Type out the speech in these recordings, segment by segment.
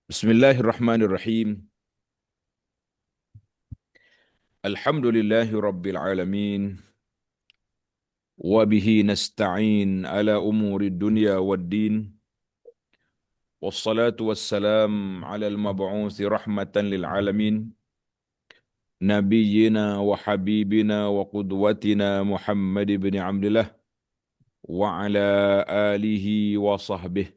Bismillahirrahmanirrahim. Alhamdulillahi rabbil alamin. Wa bihi nasta'in ala umuri dunya waddin. Wassalatu wassalam ala al-mab'uthi rahmatan lil alamin. Nabiyyina wa habibina wa qudwatina Muhammad ibn Abdullah wa ala alihi wa sahbihi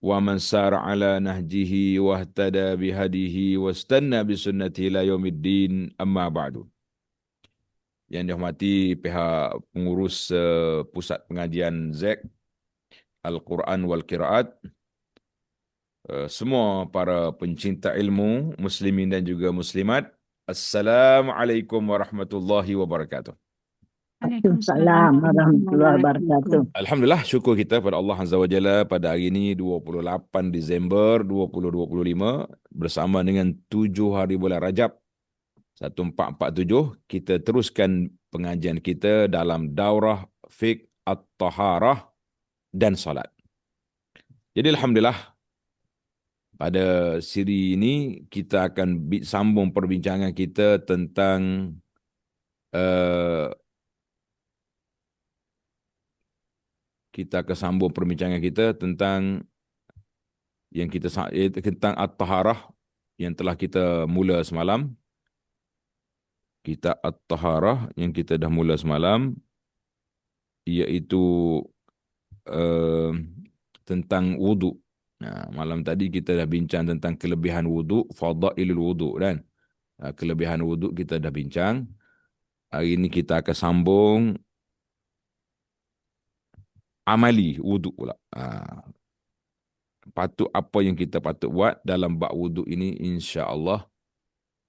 wa man sara ala nahjihi wa ihtada bihadihi wa istanna bisunnatihi ila yaumiddin, amma ba'du. Yang dihormati pihak pengurus Pusat Pengajian ZEK Al-Quran wal Qiraat, semua para pencinta ilmu, muslimin dan juga muslimat, Assalamualaikum warahmatullahi wabarakatuh. Waalaikumsalam warahmatullahi wabarakatuh. Alhamdulillah, syukur kita pada Allah Azza wa Jalla pada hari ini 28 Disember 2025 bersama dengan 7 hari bulan Rajab 1447, kita teruskan pengajian kita dalam daurah fiqh at-taharah dan salat. Jadi alhamdulillah, pada siri ini kita akan sambung perbincangan kita tentang yang kita tentang at-taharah yang telah kita mula semalam. Kita at-taharah yang kita dah mula semalam, iaitu tentang wudu. Nah, malam tadi kita dah bincang tentang kelebihan wudu, fadailul wudu kan. Kelebihan wudu kita dah bincang. Hari ini kita akan sambung amali wudu pula. Apa yang kita patut buat dalam bab wudu ini, insya-Allah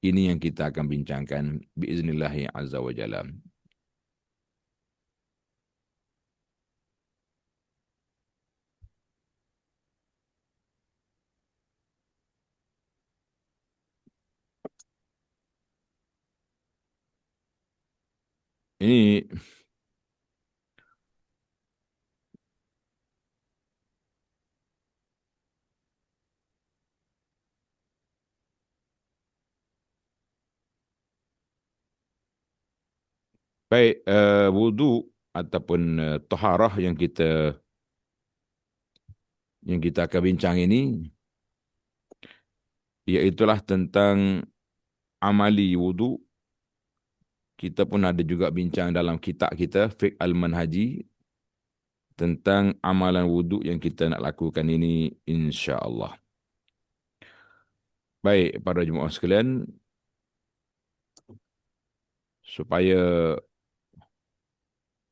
ini yang kita akan bincangkan biiznillah azza wa jalla. Ini baik, wudu ataupun taharah yang kita akan bincang ini, iaitulah tentang amali wudu. Kita pun ada juga bincang dalam kitab kita Fiqh Al-Manhaji tentang amalan wudu yang kita nak lakukan ini, insya-Allah. Baik para jemaah sekalian, supaya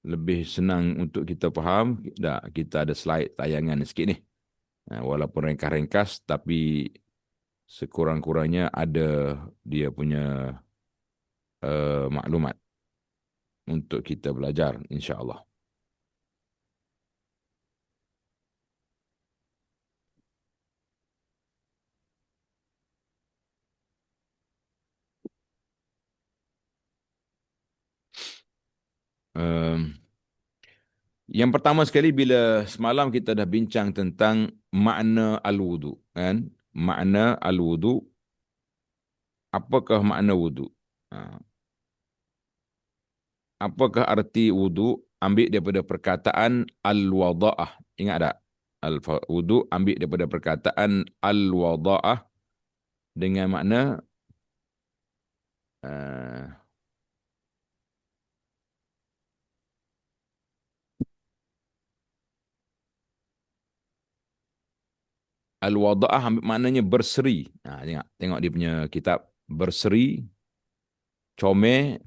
lebih senang untuk kita faham, kita ada slide tayangan sikit ni. Walaupun ringkas-ringkas, tapi sekurang-kurangnya ada dia punya maklumat untuk kita belajar, insya-Allah. Yang pertama sekali, bila semalam kita dah bincang tentang makna al-wudu, kan? Makna al-wudu, apakah makna wudu? Apakah arti wudu? Ambil daripada perkataan al-wada'ah. Ingat tak? Wudu ambil daripada perkataan al-wada'ah dengan makna al-wada'ah maknanya berseri. Tengok dia punya kitab, berseri, comel,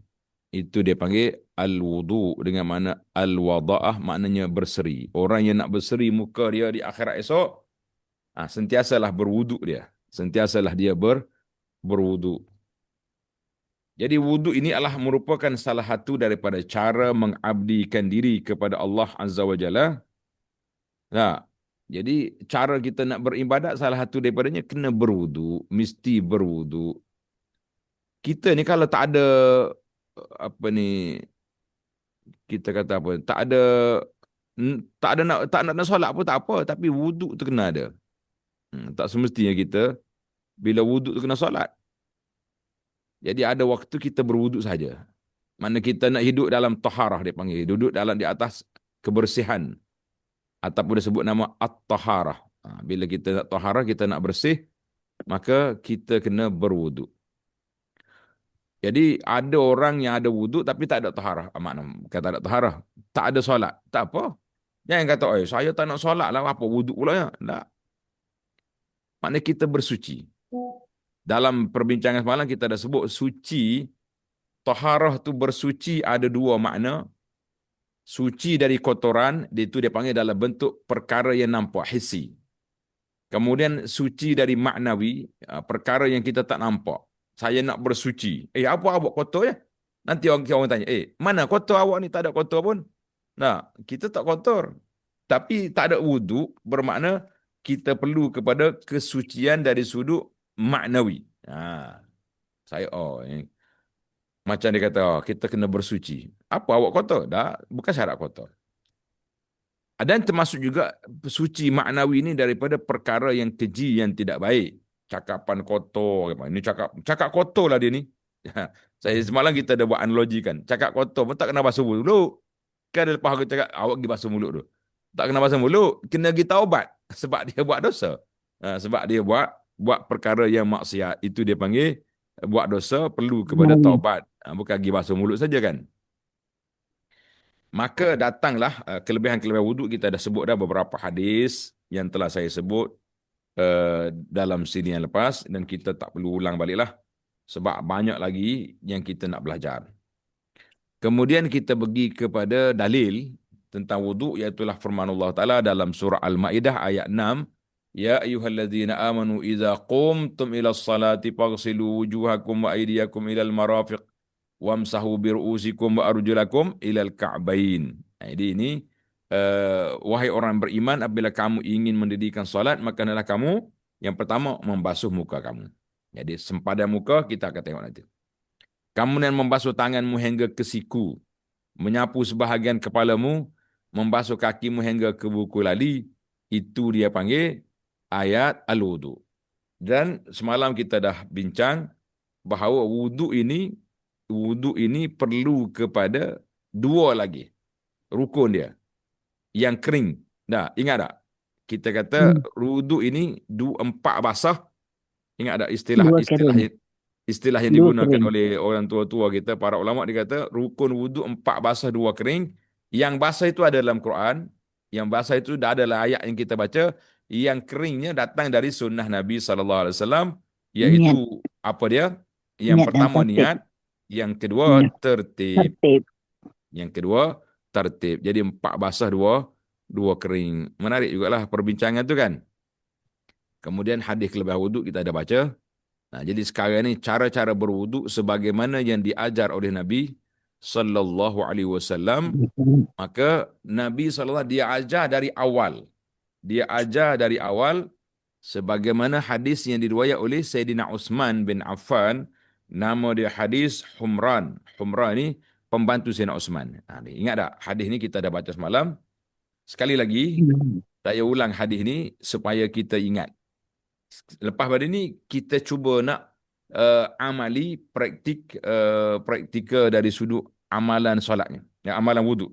itu dia panggil al-wudu dengan makna al-wada'ah, maknanya berseri. Orang yang nak berseri muka dia di akhirat esok, sentiasalah berwudu dia. Sentiasalah dia berwudu. Jadi wudu ini adalah merupakan salah satu daripada cara mengabdikan diri kepada Allah Azza wa Jalla. Jadi cara kita nak beribadat, salah satu daripadanya kena berwudu, mesti berwudu. Kita ni kalau tak ada kita kata apa, tak nak solat pun tak apa, tapi wudu tu kena ada. Tak semestinya kita bila wuduk tu kena solat. Jadi ada waktu kita berwuduk saja. Mana kita nak hidup dalam taharah dia panggil. Duduk dalam di atas kebersihan. Ataupun dia sebut nama at-taharah. Bila kita nak taharah, kita nak bersih, maka kita kena berwuduk. Jadi ada orang yang ada wuduk tapi tak ada taharah. Makna kata tak ada taharah, tak ada solat. Tak apa. Jangan kata, saya tak nak solat lah, apa wuduk pula ya? Tak. Makna kita bersuci. Dalam perbincangan semalam kita dah sebut suci, taharah tu bersuci ada dua makna. Suci dari kotoran, itu dia panggil dalam bentuk perkara yang nampak, hissi. Kemudian suci dari maknawi, perkara yang kita tak nampak. Saya nak bersuci. Apa awak kotor ya? Nanti orang tanya, mana kotor awak ni? Tak ada kotor pun. Nah, kita tak kotor. Tapi tak ada wuduk bermakna kita perlu kepada kesucian dari sudut maknawi. Saya, macam dia kata, kita kena bersuci. Apa awak kotor? Dah, bukan syarat kotor. Dan termasuk juga suci maknawi ini daripada perkara yang keji, yang tidak baik. Cakapan kotor. Ini cakap kotor lah dia ni. Saya semalam kita ada buat analogi kan. Cakap kotor pun tak kena basuh mulut. Kan lepas aku cakap, awak pergi basuh mulut tu. Tak kena basuh mulut, kena pergi taubat. Sebab dia buat dosa. Sebab dia buat perkara yang maksiat. Itu dia panggil, buat dosa perlu kepada taubat. Bukan pergi basuh mulut saja kan. Maka datanglah kelebihan-kelebihan wuduk. Kita dah sebut dah beberapa hadis yang telah saya sebut dalam sini yang lepas, dan kita tak perlu ulang baliklah sebab banyak lagi yang kita nak belajar. Kemudian kita pergi kepada dalil tentang wuduk, iaitu firman Allah Ta'ala dalam surah Al-Ma'idah ayat 6. Ya ayyuhalladzina amanu idza qumtum ila salati faghsilu wujuhakum wa aydiyakum ila al-marafiq wamsahu biru'usikum wa arjulakum ilal ka'bain. Jadi ini, wahai orang beriman, apabila kamu ingin mendirikan solat, maka hendaklah kamu yang pertama membasuh muka kamu. Jadi sempadan muka kita akan tengok nanti. Kemudian membasuh tanganmu hingga ke siku, menyapu sebahagian kepalamu, membasuh kakimu hingga ke buku lali. Itu dia panggil ayat al-wudu. Dan semalam kita dah bincang bahawa wuduk ini perlu kepada dua lagi rukun dia yang kering. Dah, ingat tak? Kita kata wuduk ini 4 basah. Ingat tak istilah yang digunakan oleh orang tua-tua kita, para ulama, dia kata rukun wuduk 4 basah 2 kering. Yang basah itu ada dalam Quran. Yang basah itu dah adalah ayat yang kita baca. Yang keringnya datang dari sunnah Nabi SAW, iaitu apa dia? Yang pertama niat. Yang kedua tertib. Yang kedua tertib. Jadi 4 basah 2 kering. Menarik jugalah perbincangan tu kan. Kemudian hadis kelebihan wuduk kita ada baca. Jadi sekarang ni cara-cara berwuduk sebagaimana yang diajar oleh Nabi sallallahu alaihi wasallam. Maka Nabi sallallahu dia ajar dari awal. Dia ajar dari awal sebagaimana hadis yang diriwayat oleh Sayyidina Uthman bin Affan. Nama dia hadis Humran. Humran ni pembantu Sayyidina Uthman. Ingat tak? Hadis ni kita dah baca semalam. Sekali lagi, saya ulang hadis ni supaya kita ingat. Lepas pada ni, kita cuba nak amali praktika dari sudut amalan solatnya. Amalan wuduk.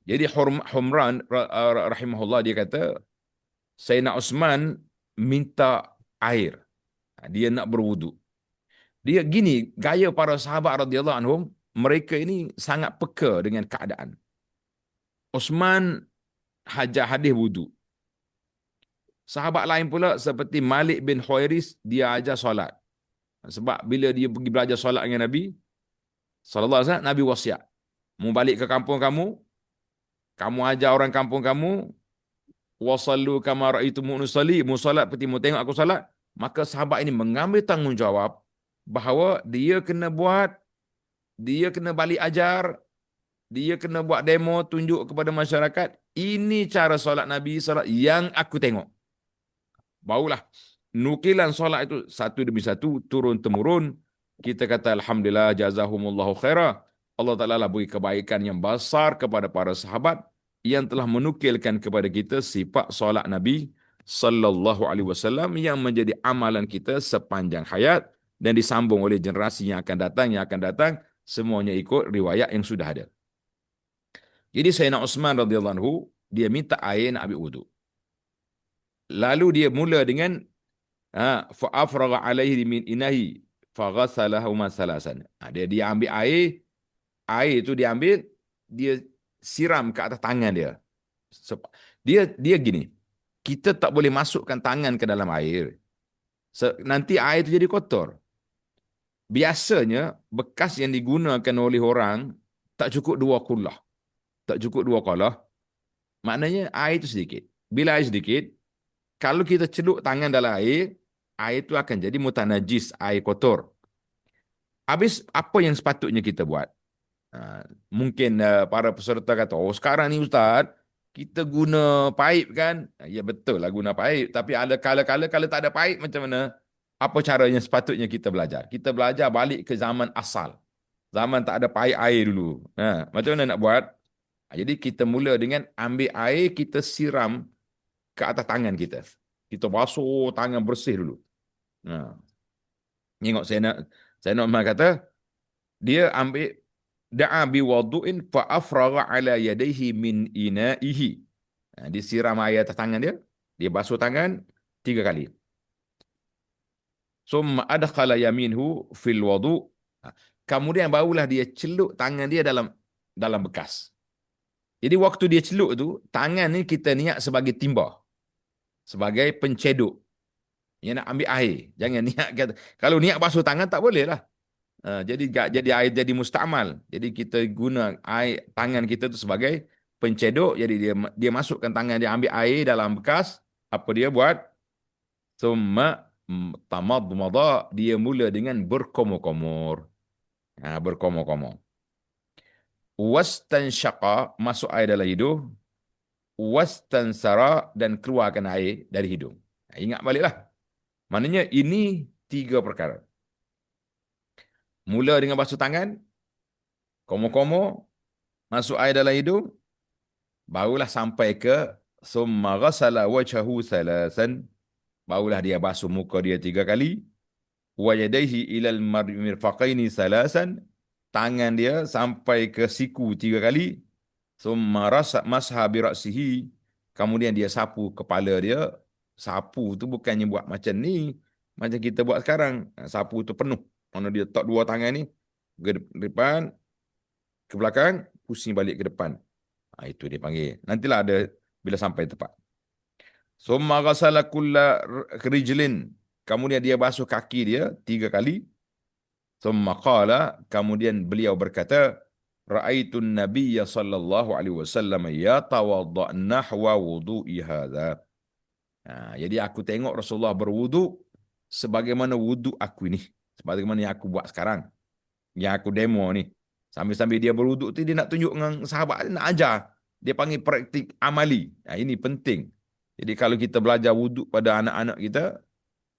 Jadi Humran rahimahullah dia kata, Sayyidina Uthman minta air. Dia nak berwuduk. Dia gini, gaya para sahabat radhiyallahu anhum, mereka ini sangat peka dengan keadaan. Uthman hajat hadis wuduk. Sahabat lain pula seperti Malik bin Huairis, dia ajar solat. Sebab bila dia pergi belajar solat dengan Nabi sallallahu alaihi wasallam, Nabi wasiat, mau balik ke kampung kamu ajar orang kampung kamu, wasallu kama raaitumuni usalli, mu solat seperti mu tengok aku solat. Maka sahabat ini mengambil tanggungjawab bahawa dia kena buat, dia kena balik ajar, dia kena buat demo, tunjuk kepada masyarakat, ini cara solat Nabi solat yang aku tengok. Barulah nukilan solat itu satu demi satu turun-temurun. Kita kata alhamdulillah, jazahumullahu khairah. Allah Ta'ala lah beri kebaikan yang besar kepada para sahabat yang telah menukilkan kepada kita sifat solat Nabi sallallahu alaihi wasallam yang menjadi amalan kita sepanjang hayat dan disambung oleh generasi yang akan datang semuanya ikut riwayat yang sudah ada. Jadi Sayyidina Uthman radhiyallahu anhu dia minta air nak ambil wudu. Lalu dia mula dengan fa afragha alaihi min inahi fa ghasalahu salasan. Dia ambil air itu dia ambil, dia siram ke atas tangan dia. Dia gini, kita tak boleh masukkan tangan ke dalam air. Nanti air itu jadi kotor. Biasanya bekas yang digunakan oleh orang tak cukup 2 kullah. Tak cukup 2 kullah. Maknanya air itu sedikit. Bila air sedikit, kalau kita celup tangan dalam air itu akan jadi mutanajis, air kotor. Habis apa yang sepatutnya kita buat? Mungkin para peserta kata, oh sekarang ni Ustaz, kita guna paip kan? Ya betul lah guna paip. Tapi ada kala-kala kalau tak ada paip macam mana? Apa caranya sepatutnya kita belajar? Kita belajar balik ke zaman asal. Zaman tak ada paip air dulu. Macam mana nak buat? Jadi kita mula dengan ambil air, kita siram ke atas tangan kita. Kita basuh tangan bersih dulu. Tengok saya nak kata, dia ambil da'a bi wudu'in fa afragha ala yadayhi min ina'ihi. Dia siram air atas tangan dia basuh tangan 3 kali. Summa adkhala yaminhu fil wudu'. Kemudian barulah dia celup tangan dia dalam bekas. Jadi waktu dia celup tu, tangan ni kita niat sebagai timba, sebagai penceduk. Dia nak ambil air. Jangan niat kata, kalau niat basuh tangan tak boleh lah. Jadi air jadi mustamal. Jadi kita guna air tangan kita tu sebagai penceduk. Jadi dia masukkan tangan dia, ambil air dalam bekas. Apa dia buat? Summa tamadmada, dia mula dengan berkomor-komor. Berkomor-komor. Wastansyaqa, masuk air dalam hidung. Wastansara, dan keluarkan air dari hidung. Ingat baliklah. Maknanya ini 3 perkara. Mula dengan basuh tangan, komor-komor, masuk air dalam hidung, barulah sampai ke summa ghasala wajhahu salasan, barulah dia basuh muka dia 3 kali, wa yadayhi ilal mirfaqaini salasan, tangan dia sampai ke siku 3 kali, summa masha bi ra'sihi, kemudian dia sapu kepala dia. Sapu tu bukannya buat macam ni, macam kita buat sekarang. Sapu tu penuh. Mana dia tak 2 tangan ni ke depan, ke belakang, pusing balik ke depan. Itu dia panggil. Nantilah ada bila sampai tepat. Summa ghasala kulla rijlin, kemudian dia basuh kaki dia 3 kali. Summa qala, kemudian beliau berkata, ra'aitun nabiyya sallallahu alaihi wasallam yatawadda nahwa wudu'i hadza. Jadi aku tengok Rasulullah berwuduk sebagaimana wuduk aku ini, sebagaimana yang aku buat sekarang, yang aku demo ni. Sambil-sambil dia berwuduk tu, dia nak tunjuk dengan sahabat, dia nak ajar. Dia panggil praktik amali. Ini penting. Jadi kalau kita belajar wuduk pada anak-anak kita,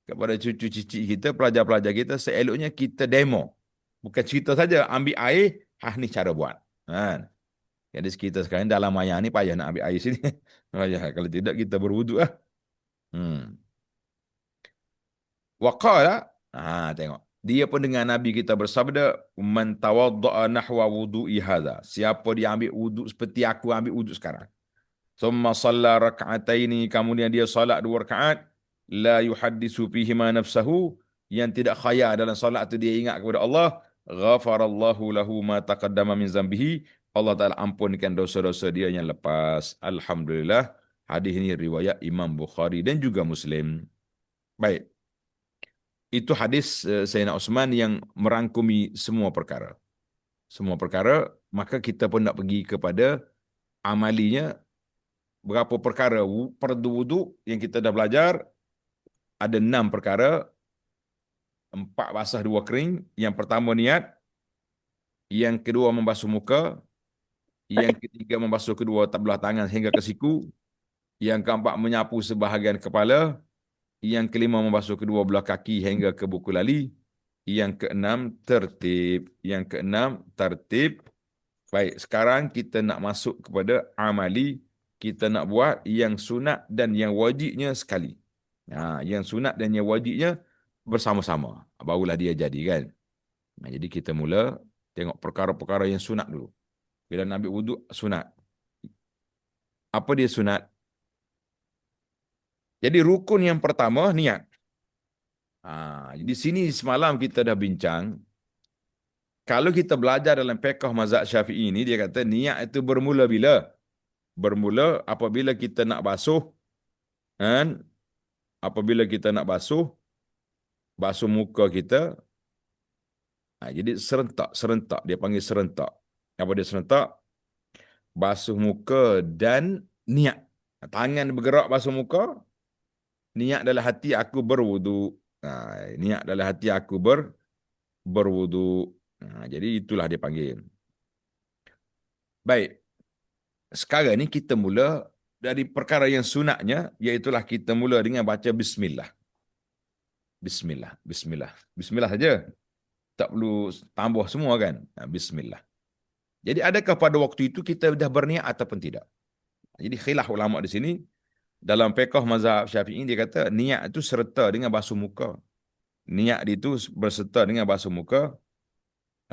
kepada cucu-cici kita, pelajar-pelajar kita, seeloknya kita demo. Bukan cerita saja, ambil air, ni cara buat. Jadi kita sekarang dalam ayah ni payah nak ambil air sini. Kalau tidak, kita berwuduk lah. Waqala, tengok. Dia pun dengan Nabi kita bersabda, man tawadda'a nahwa wudu'i hadza. Siapa dia ambil wuduk seperti aku ambil wuduk sekarang. Thumma shalla rak'ataini, kemudian dia salat 2 rakaat, la yuhaddisu fihima nafsahu, yang tidak khayal dalam salat tu dia ingat kepada Allah, ghafarallahu lahu ma taqaddama min zambihi. Allah Taala ampunkan dosa-dosa dia yang lepas. Alhamdulillah. Hadis ini riwayat Imam Bukhari dan juga Muslim. Baik. Itu hadis Sayyidina Uthman yang merangkumi semua perkara. Semua perkara, maka kita pun nak pergi kepada amalinya. Berapa perkara fardu wuduk yang kita dah belajar? Ada 6 perkara. 4 basah 2 kering. Yang pertama niat. Yang kedua membasuh muka. Yang ketiga membasuh kedua belah tangan hingga ke siku. Yang keempat menyapu sebahagian kepala. Yang kelima membasuh kedua belah kaki hingga ke buku lali. Yang keenam tertib. Baik, sekarang kita nak masuk kepada amali. kita nak buat yang sunat dan yang wajibnya sekali. Yang sunat dan yang wajibnya bersama-sama. Barulah dia jadi kan. Jadi kita mula tengok perkara-perkara yang sunat dulu. Bila nak ambil wuduk, sunat. Apa dia sunat? Jadi rukun yang pertama, niat. Jadi sini semalam kita dah bincang. Kalau kita belajar dalam fiqh mazhab Syafi'i ini, dia kata niat itu bermula bila? Bermula apabila kita nak basuh. Kan? Apabila kita nak basuh muka kita. Jadi serentak. Dia panggil serentak. Apa dia serentak? Basuh muka dan niat. Tangan bergerak basuh muka. Niat dalam hati aku berwuduk. Niat dalam hati aku berwuduk. Jadi itulah dia panggil. Baik. Sekarang ni kita mula dari perkara yang sunatnya, iaitulah kita mula dengan baca bismillah. Bismillah. Bismillah. Bismillah saja. Tak perlu tambah semua kan. Bismillah. Jadi adakah pada waktu itu kita dah berniat ataupun tidak? Jadi khilaf ulama di sini. Dalam fiqh mazhab Syafi'i dia kata niat itu serta dengan basuh muka. Niat itu berserta dengan basuh muka.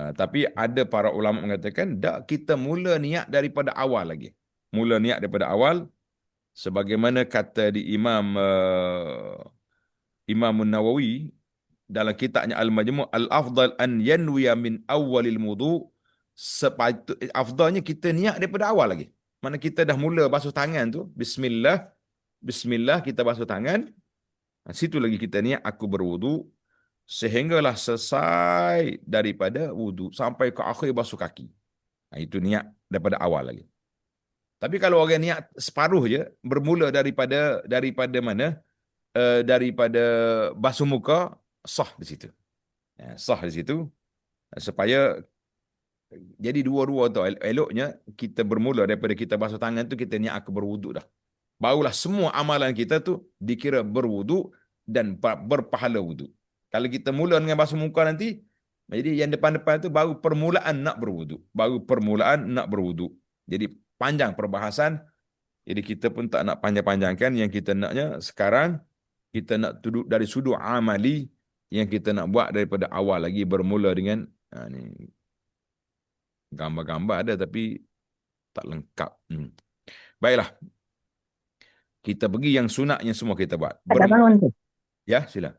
Tapi ada para ulama mengatakan tak, kita mula niat daripada awal lagi. Mula niat daripada awal sebagaimana kata di Imam Nawawi dalam kitabnya Al-Majmu' al-afdal an yanwiya min awwalil wudu. Afdalnya kita niat daripada awal lagi. Mana kita dah mula basuh tangan tu, bismillah kita basuh tangan. Situ lagi kita niat aku berwudu sehinggalah selesai daripada wudu sampai ke akhir basuh kaki. Itu niat daripada awal lagi. Tapi kalau orang niat separuh je, bermula daripada mana? Daripada basuh muka, sah di situ. Sah di situ. Supaya jadi dua-dua tu. Eloknya kita bermula daripada kita basuh tangan tu, kita niat aku berwuduk dah. Barulah semua amalan kita tu dikira berwuduk dan berpahala wuduk. Kalau kita mula dengan basuh muka nanti, jadi yang depan-depan tu baru permulaan nak berwuduk. Baru permulaan nak berwuduk. Jadi panjang perbahasan. Jadi kita pun tak nak panjang-panjangkan. Yang kita naknya sekarang, kita nak duduk dari sudut amali yang kita nak buat daripada awal lagi, bermula dengan ni gambar-gambar ada tapi tak lengkap. Baiklah. Kita pergi yang sunatnya semua kita buat. Ya, sila.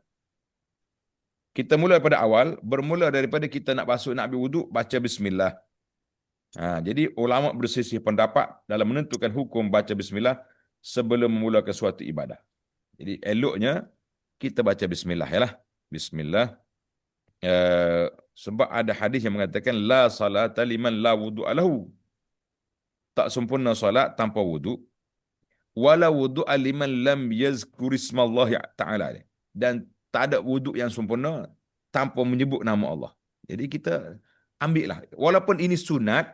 Kita mula daripada awal, bermula daripada kita nak basuh, nak ambil wuduk, baca bismillah. Jadi ulama berselisih pendapat dalam menentukan hukum baca bismillah sebelum memulakan suatu ibadah. Jadi eloknya kita baca bismillah ya lah. Bismillah. Sebab ada hadis yang mengatakan la salata liman la wudu'a lahu. Tak sempurna solat tanpa wuduk. Wala wudu'a liman lam yazkur ismallahi ta'ala. Dan tak ada wuduk yang sempurna tanpa menyebut nama Allah. Jadi kita ambil lah. Walaupun ini sunat,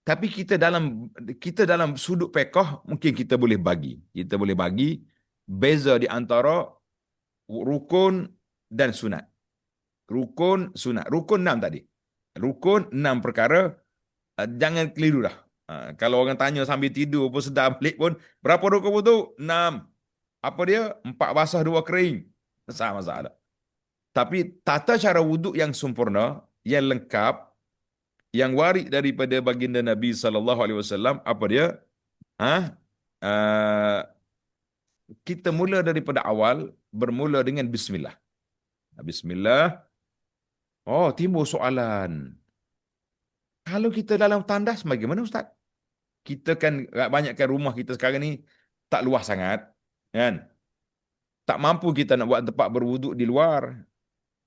tapi kita dalam sudut fiqh mungkin kita boleh bagi. Kita boleh bagi beza di antara rukun dan sunat. Rukun, sunat. Rukun 6 tadi. Rukun 6 perkara. Jangan keliru dah. Kalau orang tanya sambil tidur pun sedar balik pun, berapa rukun wuduk? 6. Apa dia? 4 basah 2 kering. Tak masalah. Tapi tata cara wuduk yang sempurna, yang lengkap, yang warid daripada baginda Nabi SAW, apa dia? Kita mula daripada awal, bermula dengan bismillah. Bismillah. Oh, timbul soalan. Kalau kita dalam tandas, bagaimana Ustaz? Kita kan, banyakkan rumah kita sekarang ni tak luas sangat. Kan? Tak mampu kita nak buat tempat berwuduk di luar.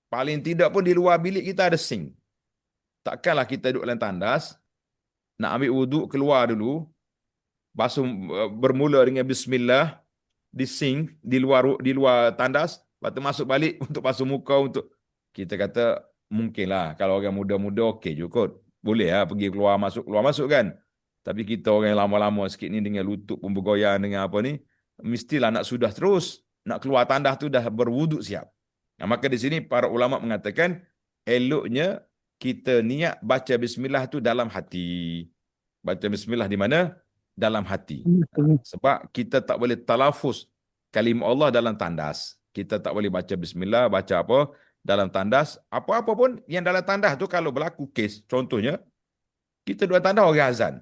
Paling tidak pun di luar bilik kita ada sink. Takkanlah kita duduk dalam tandas, nak ambil wuduk keluar dulu, basuh, bermula dengan bismillah di sink, di luar tandas, lepas tu masuk balik untuk basuh muka, untuk kita kata mungkinlah kalau orang muda-muda okey je kot. Boleh lah pergi keluar masuk kan. Tapi kita orang yang lama-lama sikit ni dengan lutut pun bergoyang dengan apa ni, mestilah nak sudah terus, nak keluar tandas tu dah berwuduk siap. Maka di sini para ulama mengatakan eloknya kita niat baca bismillah tu dalam hati. Baca bismillah di mana? dalam hati. Sebab kita tak boleh talafuz kalimah Allah dalam tandas. Kita tak boleh baca bismillah, baca apa dalam tandas. Apa-apa pun yang dalam tandas tu kalau berlaku kes, contohnya, kita dua tandas orang azan.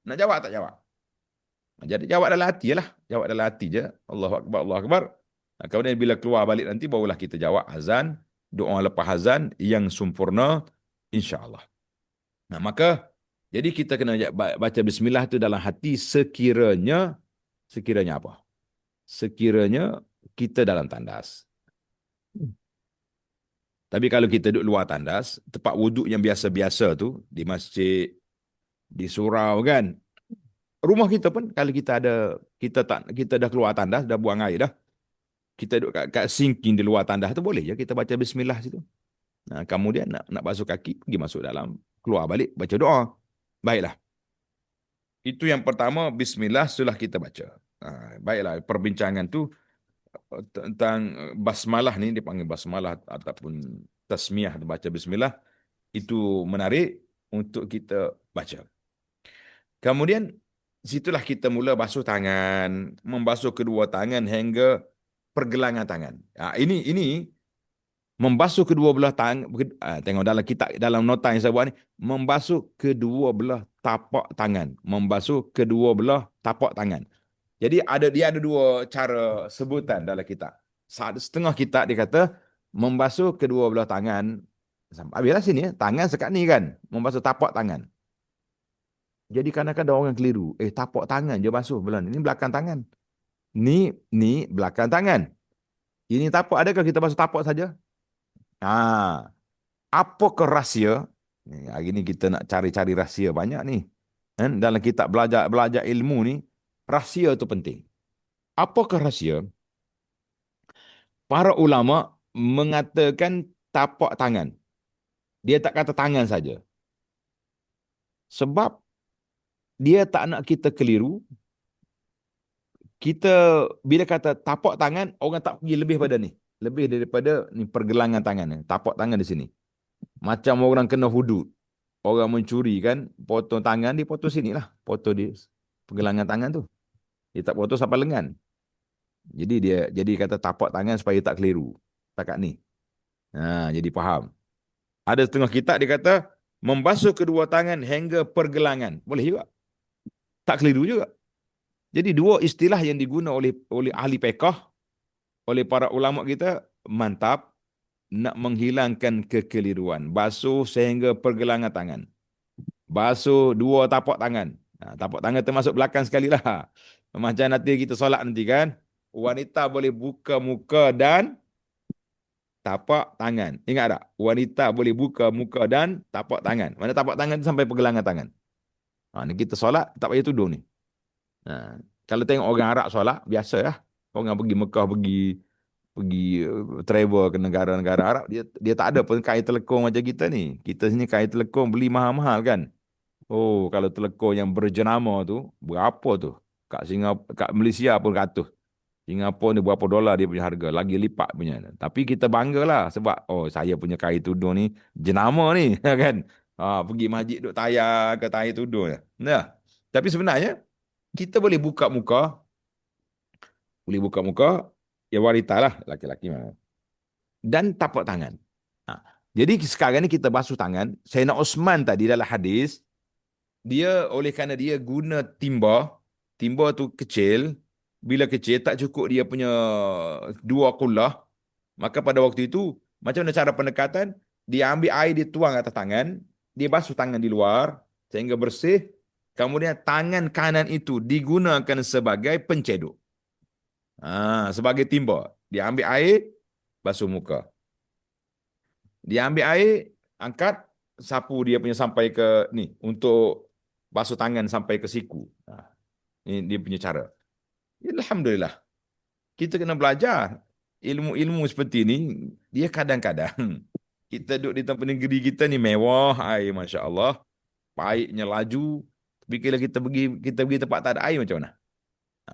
Nak jawab tak jawab? Jadi jawab dalam hati lah. Jawab dalam hati je. Allahu Akbar, Allahu Akbar. Kemudian bila keluar balik nanti, barulah kita jawab azan. Doa lepas azan yang sempurna, insya-Allah. Nah, maka jadi kita kena baca bismillah tu dalam hati sekiranya apa? Sekiranya kita dalam tandas. Tapi kalau kita duduk luar tandas, tempat wuduk yang biasa-biasa tu, di masjid, di surau kan, rumah kita pun kalau kita dah keluar tandas, dah buang air dah, kita duduk kat sinking di luar tandas tu, boleh je kita baca bismillah situ. Nah, kemudian nak basuh kaki, pergi masuk dalam, keluar balik, baca doa. Baiklah. Itu yang pertama, bismillah setelah kita baca. Baiklah, perbincangan tu tentang basmalah ni, dipanggil basmalah ataupun tasmiyah, baca bismillah, itu menarik untuk kita baca. Kemudian situlah kita mula basuh tangan, membasuh kedua tangan hingga pergelangan tangan. Ini membasuh kedua belah tangan. Tengok dalam kitab, dalam nota yang saya buat ni, membasuh kedua belah tapak tangan, membasuh kedua belah tapak tangan. Jadi dia ada dua cara sebutan dalam kitab. Setengah kitab dia kata membasuh kedua belah tangan. Habislah sini, tangan sekat ni kan, membasuh tapak tangan. Jadi kadang-kadang orang keliru. Tapak tangan je basuh belah ni. Ini belakang tangan. Ni belakang tangan. Ini tapak. Adakah kita basuh tapak saja? Apakah rahsia? Hari ni kita nak cari-cari rahsia banyak ni. Dalam kitab belajar ilmu ni, rahsia tu penting. Apakah rahsia? Para ulama mengatakan tapak tangan. Dia tak kata tangan saja. Sebab dia tak nak kita keliru. Kita bila kata tapak tangan, orang tak pergi lebih pada ni. Lebih daripada ni pergelangan tangan ni. Tapak tangan di sini. Macam orang kena hudud. Orang mencuri kan, potong tangan, dia potong sini lah. Potong di pergelangan tangan tu. Dia tak potong sampai lengan. Jadi kata tapak tangan supaya tak keliru. Takat ni. Jadi faham. Ada setengah kitab dia kata membasuh kedua tangan hingga pergelangan. Boleh juga. Tak keliru juga. Jadi dua istilah yang digunakan oleh ahli fiqh, oleh para ulama kita, mantap nak menghilangkan kekeliruan. Basuh sehingga pergelangan tangan. Basuh dua tapak tangan. Tapak tangan termasuk belakang sekali lah. Macam nanti kita solat nanti kan, wanita boleh buka muka dan tapak tangan. Ingat tak? Wanita boleh buka muka dan tapak tangan. Mana tapak tangan sampai pergelangan tangan. Ni kita solat tak payah tudung ni. Kalau tengok orang Arab solat, biasa lah. Orang pergi Mekah, pergi travel ke negara-negara Arab, dia tak ada pun kain telekong macam kita ni. Kita sini kain telekong beli mahal-mahal kan. Kalau telekong yang berjenama tu, berapa tu? Kat Malaysia pun ratus. Singapura ni berapa dolar dia punya harga. Lagi lipat punya. Tapi kita banggalah sebab, saya punya kain tudung ni jenama ni. Kan? Pergi masjid duk tayar ke kain tudung. Nah. Tapi sebenarnya, kita boleh buka muka, ya wanita lah, laki-laki mana. Dan tapak tangan. Jadi sekarang ni kita basuh tangan. Sayyidina Osman tadi dalam hadis, dia oleh kerana dia guna timba tu kecil, bila kecil tak cukup dia punya dua kullah, maka pada waktu itu, macam mana cara pendekatan, dia ambil air, dia tuang atas tangan, dia basuh tangan di luar, sehingga bersih. Kemudian tangan kanan itu digunakan sebagai penceduk. Sebagai timba. Dia ambil air, basuh muka. Dia ambil air, angkat, sapu dia punya sampai ke ni, untuk basuh tangan sampai ke siku. Ini dia punya cara. Alhamdulillah. Kita kena belajar. Ilmu-ilmu seperti ini, dia kadang-kadang, kita duduk di tempat negeri kita ni mewah, air Masya Allah. Paiknya laju. Tapi kalau kita pergi tempat tak ada air macam mana?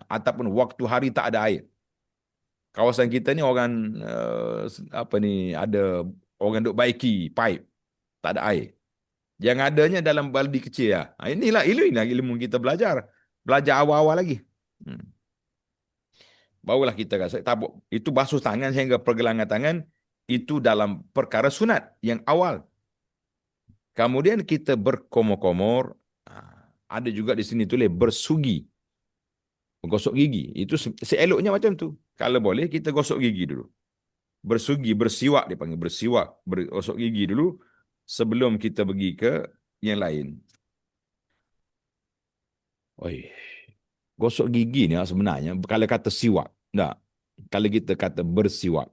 Ataupun waktu hari tak ada air. Kawasan kita ni orang ada orang duk baiki pipe, tak ada air. Yang adanya dalam baldi kecil lah. Inilah ilmu kita belajar. belajar awal-awal lagi. Hmm. Barulah kita rasa tabuk itu basuh tangan sehingga pergelangan tangan itu dalam perkara sunat yang awal. Kemudian kita berkomor-komor. Ada juga di sini tulis bersugi, gosok gigi. Itu seeloknya macam tu. Kalau boleh kita gosok gigi dulu. Bersugi, bersiwak dipanggil bersiwak, bergosok gigi dulu sebelum kita pergi ke yang lain. Oi, gosok gigi ni sebenarnya kalau kata siwak, tak. Kalau kita kata bersiwak,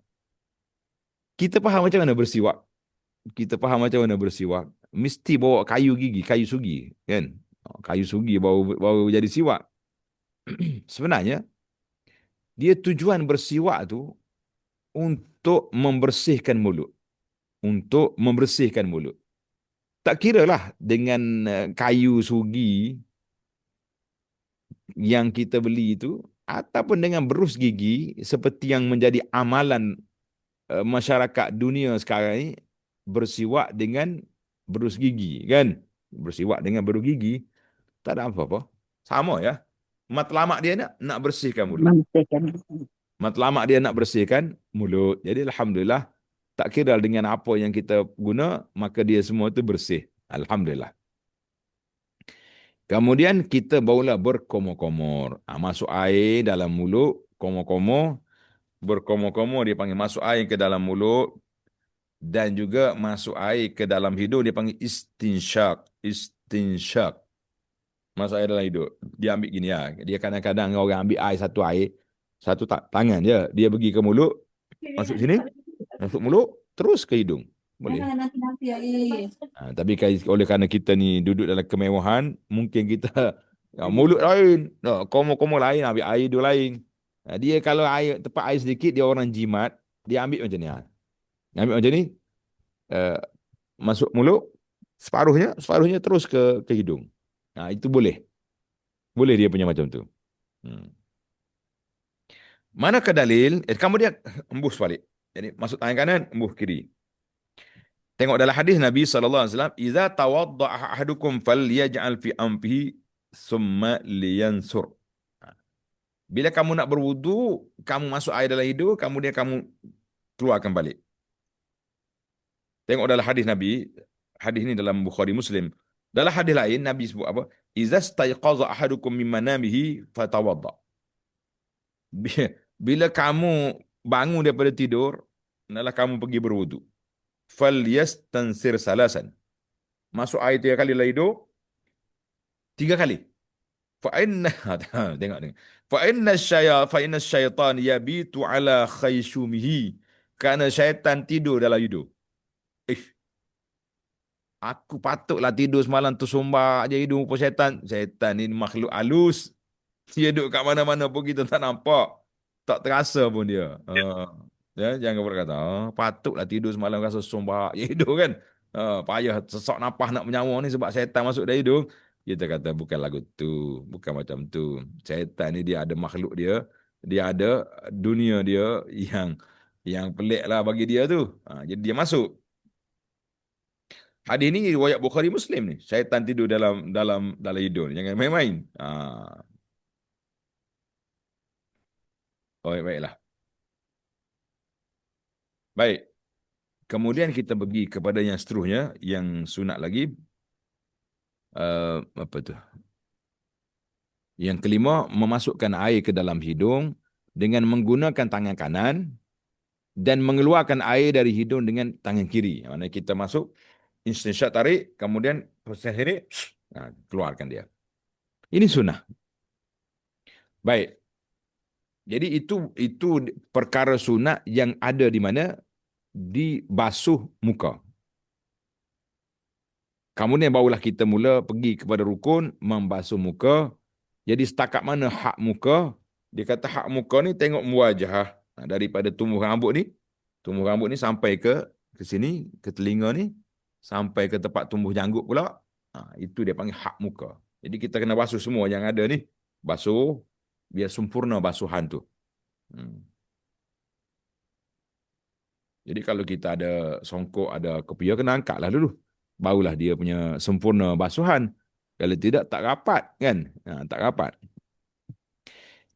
kita faham macam mana bersiwak. Kita faham macam mana bersiwak. Mesti bawa kayu gigi, kayu sugi, kan? Kayu sugi baru jadi siwak. Sebenarnya dia tujuan bersiwak tu untuk membersihkan mulut, untuk membersihkan mulut. Tak kira lah dengan kayu sugi yang kita beli itu ataupun dengan berus gigi seperti yang menjadi amalan masyarakat dunia sekarang ini, bersiwak dengan berus gigi, kan? Bersiwak dengan berus gigi tak ada apa-apa. Sama ya. Matlamat dia nak bersihkan mulut. Membersihkan. Matlamat dia nak bersihkan mulut. Jadi alhamdulillah tak kira dengan apa yang kita guna, maka dia semua itu bersih. Alhamdulillah. Kemudian kita barulah berkomor-komor. Masuk air dalam mulut, komor-komor. Berkomor-komor dia panggil masuk air ke dalam mulut. Dan juga masuk air ke dalam hidung dia panggil istinsyak. Istinsyak. Masuk air dalam hidung. Dia ambil gini ya. Dia kadang-kadang orang ambil air, satu tangan dia. Dia pergi ke mulut, masuk sini, masuk mulut, terus ke hidung. Boleh. Tapi oleh kerana kita ni duduk dalam kemewahan, mungkin kita mulut lain, komo-komo lain, ambil air hidung lain. Dia kalau air tempat air sedikit, dia orang jimat, dia ambil macam ni. Ambil macam ni, masuk mulut, separuhnya terus ke hidung. Itu boleh. Boleh dia punya macam tu. Manakah dalil? Kamu dia embus balik. Jadi masuk tangan kanan, embus kiri. Tengok dalam hadis Nabi SAW, "Iza tawadda'a ahadukum falyaj'al fi anfihi summa liyansur." Bila kamu nak berwudu, kamu masuk air dalam hidung, kemudian kamu keluarkan balik. Tengok dalam hadis Nabi, hadis ini dalam Bukhari Muslim. Dalam hadis lain, Nabi sebut apa? "Iza stayqaza ahadukum min manamihi fatawadda." Bila kamu bangun daripada tidur, hendaklah kamu pergi berwudu. Falyastansir salasan. Masuk air 3 kali dalam hidung, 3 kali. Tengok ni. Fa inna syaitan yabitu ala khayshumihi. Kerana syaitan tidur dalam hidung. Aku patutlah tidur semalam tersumbat je hidung rupa syaitan. Syaitan ni makhluk halus. Dia duduk kat mana-mana pun kita tak nampak. Tak terasa pun dia. Jangan berkata, patutlah tidur semalam rasa sombak je hidung kan. Payah sesak napas nak menyawa ni sebab syaitan masuk dalam hidung. Kita kata bukan lagu tu. Bukan macam tu. Syaitan ni dia ada makhluk dia. Dia ada dunia dia yang pelik lah bagi dia tu. Jadi dia masuk. Hadis ni riwayat Bukhari Muslim ni. Syaitan tidur dalam hidung. Jangan main-main. Baiklah. Baik. Kemudian kita pergi kepada yang seterusnya, yang sunat lagi. Apa tu? Yang kelima, memasukkan air ke dalam hidung dengan menggunakan tangan kanan dan mengeluarkan air dari hidung dengan tangan kiri. Maksudnya kita masuk, istinsyak tarik, kemudian proses ini, keluarkan dia. Ini sunnah. Baik. Jadi itu perkara sunat yang ada di mana? Di basuh muka. Kemudian barulah kita mula pergi kepada rukun membasuh muka. Jadi setakat mana hak muka? Dia kata hak muka ni tengok muwajah. Daripada tumbuh rambut ni sampai ke sini, ke telinga ni, sampai ke tempat tumbuh janggut pula. Itu dia panggil hak muka. Jadi kita kena basuh semua yang ada ni. Basuh, biar sempurna basuhan tu. Jadi kalau kita ada songkok, ada kopiah, kena angkatlah dulu. Barulah dia punya sempurna basuhan. Kalau tidak, tak rapat kan? Tak rapat.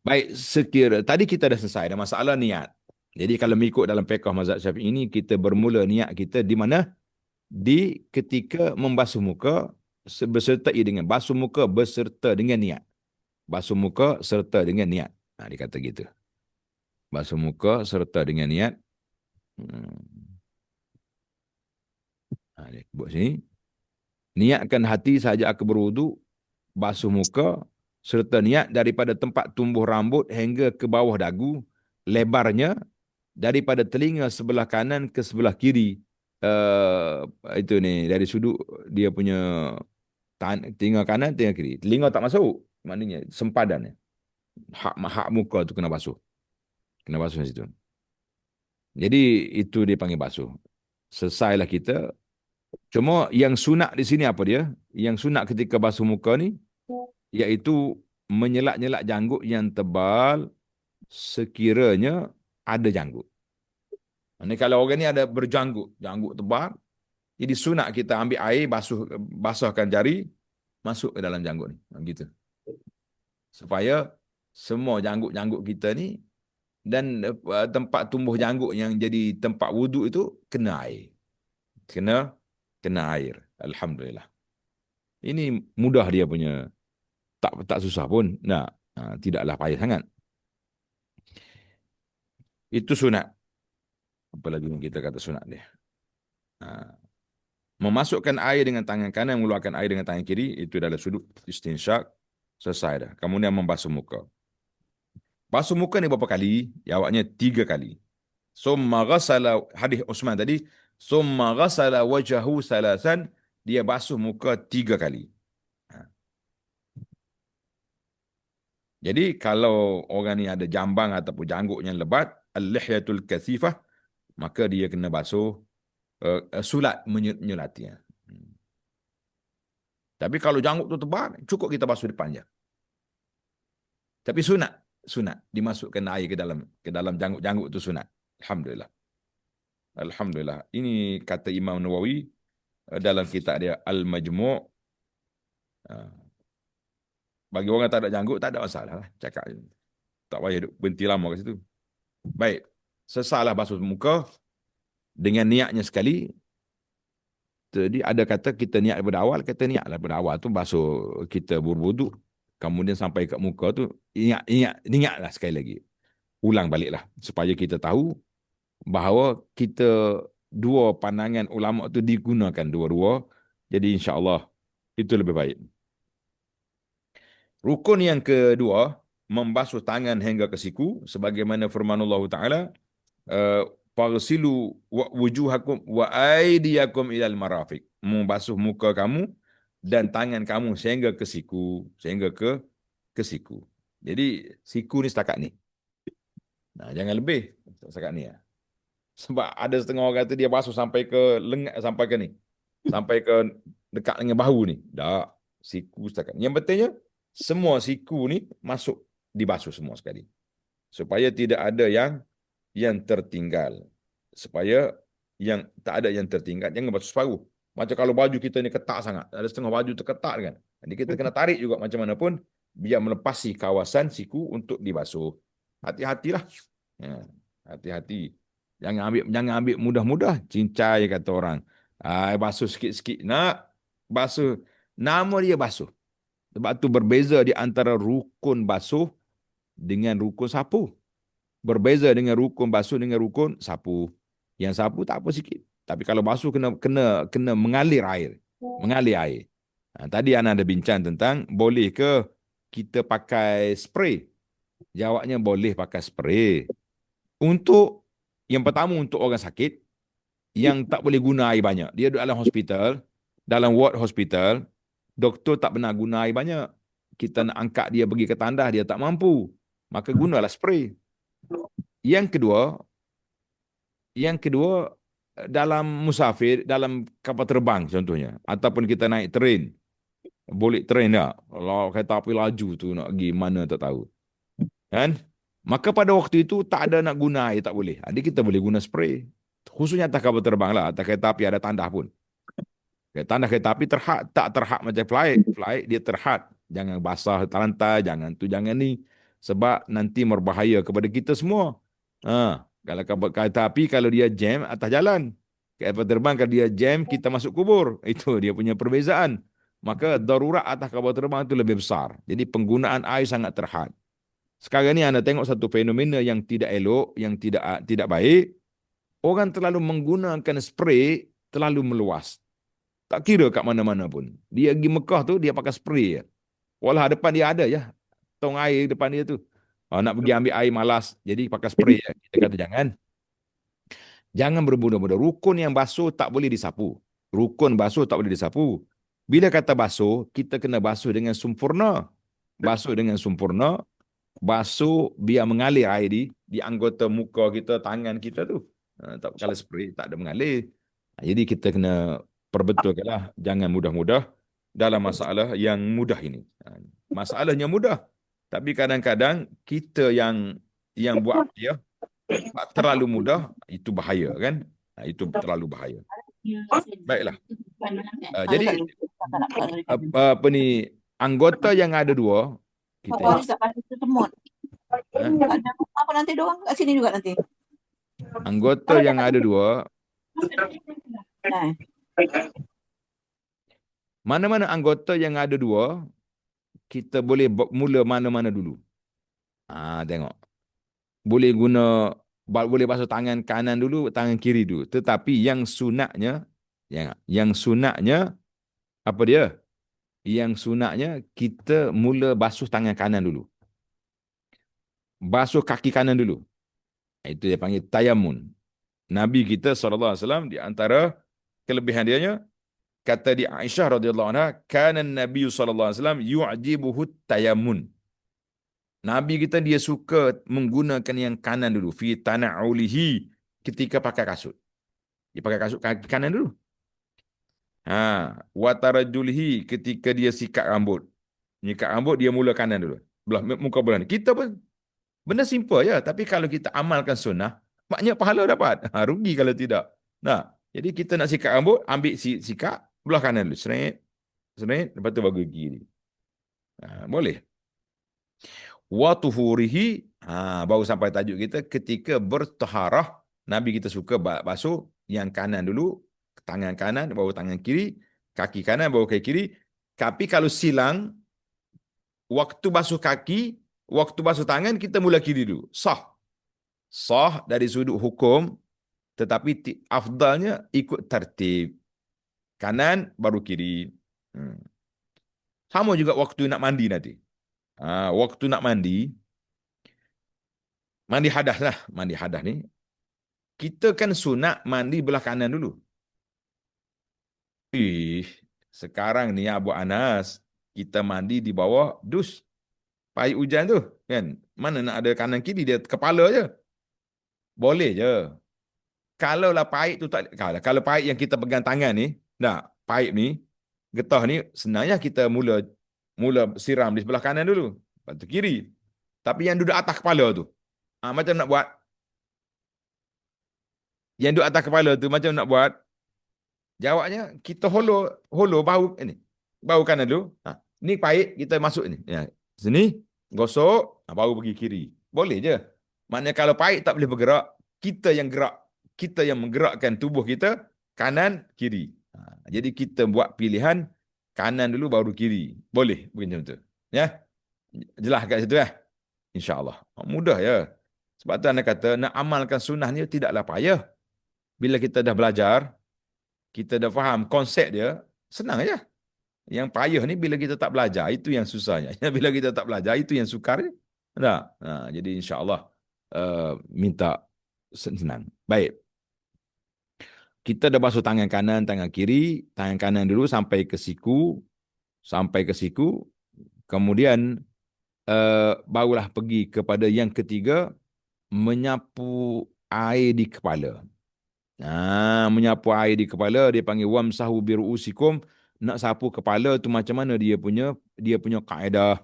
Baik, sekira tadi kita dah selesai dah masalah niat. Jadi kalau mengikut dalam fiqh mazhab Syafi'i ini, kita bermula niat kita di mana? Di ketika membasuh muka beserta dengan basuh muka beserta dengan niat. Basuh muka serta dengan niat. Dia kata gitu. Basuh muka serta dengan niat. Dia buat sini. Niatkan hati sahaja aku berwudu, basuh muka serta niat daripada tempat tumbuh rambut hingga ke bawah dagu, lebarnya daripada telinga sebelah kanan ke sebelah kiri. Itu ni dari sudut dia punya telinga kanan, telinga kiri. Telinga tak masuk, maknanya sempadan. Hak muka tu kena basuh. Kena basuh di situ. Jadi itu dia panggil basuh. Selesailah kita. Cuma yang sunat di sini apa dia? Yang sunat ketika basuh muka ni, iaitu menyelak-nyelak janggut yang tebal sekiranya ada janggut. Ini kalau orang ni ada berjanggut, janggut tebal, jadi sunat kita ambil air, basahkan jari, masuk ke dalam janggut ni. Gitu. Supaya semua janggut-janggut kita ni dan tempat tumbuh janggut yang jadi tempat wuduk itu kena air. Kena air. Alhamdulillah. Ini mudah dia punya. Tak susah pun. Tidaklah payah sangat. Itu sunat. Apa lagi yang kita kata sunat dia? Memasukkan air dengan tangan kanan, mengeluarkan air dengan tangan kiri, itu adalah sudut istinsyak. Selesai dah. Kemudian membasuh muka. Basuh muka ni berapa kali? Jawabnya 3 kali. Summa ghasala, hadis Uthman tadi, summa ghasala wajahu salasan, dia basuh muka 3 kali. Jadi kalau orang ni ada jambang ataupun janggut yang lebat, al-lihyatul kathifah, maka dia kena basuh sulat menyulatinya. Tapi kalau janggut tu tebal, cukup kita basuh depan je. Tapi sunat dimasukkan air ke dalam janggut tu sunat. Alhamdulillah. Alhamdulillah. Ini kata Imam Nawawi dalam kitab dia Al-Majmu'. Bagi orang tak ada janggut, tak ada masalah lah. Cakap je. Tak payah berhenti lama kat situ. Baik. Sesalah basuh muka dengan niatnya sekali. Jadi ada kata kita niat daripada awal, kata niatlah daripada awal tu basuh kita berwuduk. Kemudian sampai kat muka tu, ingatlah sekali lagi. Ulang baliklah. Supaya kita tahu bahawa kita dua pandangan ulama tu digunakan dua-dua. Jadi insya-Allah itu lebih baik. Rukun yang kedua, membasuh tangan hingga ke siku sebagaimana firman Allah Taala, "Farsilu wujuhakum wa aydiyakum ilal marafiq." Membasuh muka kamu dan tangan kamu sehingga ke siku, siku. Jadi siku ni setakat ni. Jangan lebih setakat ni ya. Sebab ada setengah orang kata dia basuh sampai ke lengan, sampai ke ni. Sampai ke dekat dengan bahu ni. Tak, siku setakat. Yang pentingnya semua siku ni masuk dibasuh semua sekali. Supaya tidak ada yang tertinggal. Supaya yang tak ada yang tertinggal, jangan basuh separuh. Macam kalau baju kita ni ketat sangat, ada setengah baju terketat kan. Jadi kita kena tarik juga macam mana pun biar melepasi kawasan siku untuk dibasuh. Hati-hatilah. Hati-hati. Jangan ambil mudah-mudah. Cincai kata orang. Basuh sikit-sikit. Nak basuh. Nama dia basuh. Sebab tu berbeza di antara rukun basuh dengan rukun sapu. Berbeza dengan rukun basuh dengan rukun sapu. Yang sapu tak apa sikit. Tapi kalau basuh kena mengalir air. Mengalir air. Tadi Ana ada bincang tentang boleh ke kita pakai spray. Jawabnya boleh pakai spray. Untuk yang pertama untuk orang sakit yang tak boleh guna air banyak. Dia duduk dalam hospital, dalam ward hospital, doktor tak pernah guna air banyak. Kita nak angkat dia pergi ke tandas, dia tak mampu. Maka gunalah spray. Yang kedua dalam musafir, dalam kapal terbang contohnya, ataupun kita naik train. Boleh train tak? Kalau kereta api laju tu nak pergi mana tak tahu. Kan? Maka pada waktu itu tak ada nak guna air, tak boleh. Jadi kita boleh guna spray. Khususnya atas kapal terbang lah, atas kereta api ada tandas pun. Tanah kereta api terhad, tak terhad macam flight. Flight dia terhad. Jangan basah lantai, jangan tu, jangan ni. Sebab nanti berbahaya kepada kita semua. Kalau kereta api, kalau dia jam atas jalan. Kapal terbang, kalau dia jam, kita masuk kubur. Itu dia punya perbezaan. Maka darurat atas kapal terbang itu lebih besar. Jadi penggunaan air sangat terhad. Sekarang ni anda tengok satu fenomena yang tidak elok, yang tidak baik. Orang terlalu menggunakan spray terlalu meluas. Tak kira kat mana-mana pun. Dia pergi Mekah tu, dia pakai spray je. Walau depan dia ada ya, tong air depan dia tu. Nak pergi ambil air malas, jadi pakai spray je. Kita kata jangan. Jangan bermudah-mudah. Rukun yang basuh tak boleh disapu. Rukun basuh tak boleh disapu. Bila kata basuh, kita kena basuh dengan sempurna. Basuh dengan sempurna. Basuh biar mengalir air di anggota muka kita, tangan kita tu. Tak, kalau spray tak ada mengalir. Jadi kita kena perbetulkanlah, jangan mudah-mudah dalam masalah yang mudah ini. Masalahnya mudah, tapi kadang-kadang kita yang buat dia terlalu mudah, itu bahaya kan? Itu terlalu bahaya. Baiklah. Jadi apa ni, anggota yang ada dua kita apa nanti doang kat sini juga nanti. Anggota yang ada dua. Mana-mana anggota yang ada dua, kita boleh mula mana-mana dulu. Tengok. Boleh boleh basuh tangan kanan dulu, tangan kiri dulu. Tetapi yang sunatnya, apa dia? Yang sunatnya kita mula basuh tangan kanan dulu. Basuh kaki kanan dulu. Itu dia panggil tayamun. Nabi kita SAW, di antara kelebihan dia, kata di Aisyah radhiyallahu anha, kana Nabi SAW yu'jibuhu tayamun. Nabi kita dia suka menggunakan yang kanan dulu, fi tana'ulihi, ketika pakai kasut. Dia pakai kasut kaki kanan dulu. Wa tarajulhi, ketika dia sikat rambut. Nyikat rambut dia mula kanan dulu. Muka belah ni. Kita pun benda simple je, tapi kalau kita amalkan sunnah, banyak pahala dapat. Rugi kalau tidak. Jadi kita nak sikat rambut, ambil sikat belah kanan dulu. Seret, lepas tu bagi kiri. Boleh. Wa tuhurihi, baru sampai tajuk kita, ketika bertaharah, Nabi kita suka basuh yang kanan dulu, tangan kanan, baru tangan kiri, kaki kanan, baru kaki kiri. Tapi kalau silang, waktu basuh kaki, waktu basuh tangan, kita mula kiri dulu. Sah. Sah dari sudut hukum, tetapi afdalnya ikut tertib. Kanan, baru kiri. Sama juga waktu nak mandi nanti. Waktu nak mandi hadas lah. Mandi hadas ni, kita kan sunat mandi belah kanan dulu. Sekarang ni Abu Anas, kita mandi di bawah dus. Pahit hujan tu, kan? Mana nak ada kanan kiri, dia kepala je. Boleh je. Kalau lah pahit tu tak, kalau pahit yang kita pegang tangan ni, pahit ni, getah ni, senangnya kita mula siram di sebelah kanan dulu. Lepas tu kiri. Tapi yang duduk atas kepala tu, macam nak buat? Yang duduk atas kepala tu macam nak buat? Jawabnya, kita holo bau ini. Bau kanan dulu. Ni pahit, kita masuk ni. Sini, gosok, baru pergi kiri. Boleh je. Maknanya kalau pahit tak boleh bergerak, kita yang gerak. Kita yang menggerakkan tubuh kita, kanan, kiri. Jadi kita buat pilihan, kanan dulu baru kiri. Boleh, macam tu. Ya? Jelas kat situ ya? InsyaAllah. Mudah ya. Sebab tu anda kata, nak amalkan sunnah ni tidaklah payah. Bila kita dah belajar, kita dah faham konsep dia, senang aja. Yang payah ni bila kita tak belajar, itu yang susahnya. Bila kita tak belajar, itu yang sukar. Jadi insyaAllah minta senang. Baik. Kita dah basuh tangan kanan, tangan kiri. Tangan kanan dulu sampai ke siku. Kemudian barulah pergi kepada yang ketiga, menyapu air di kepala. Menyapu air di kepala, dia panggil wamsahu biru'usikum. Nak sapu kepala tu macam mana dia punya kaedah.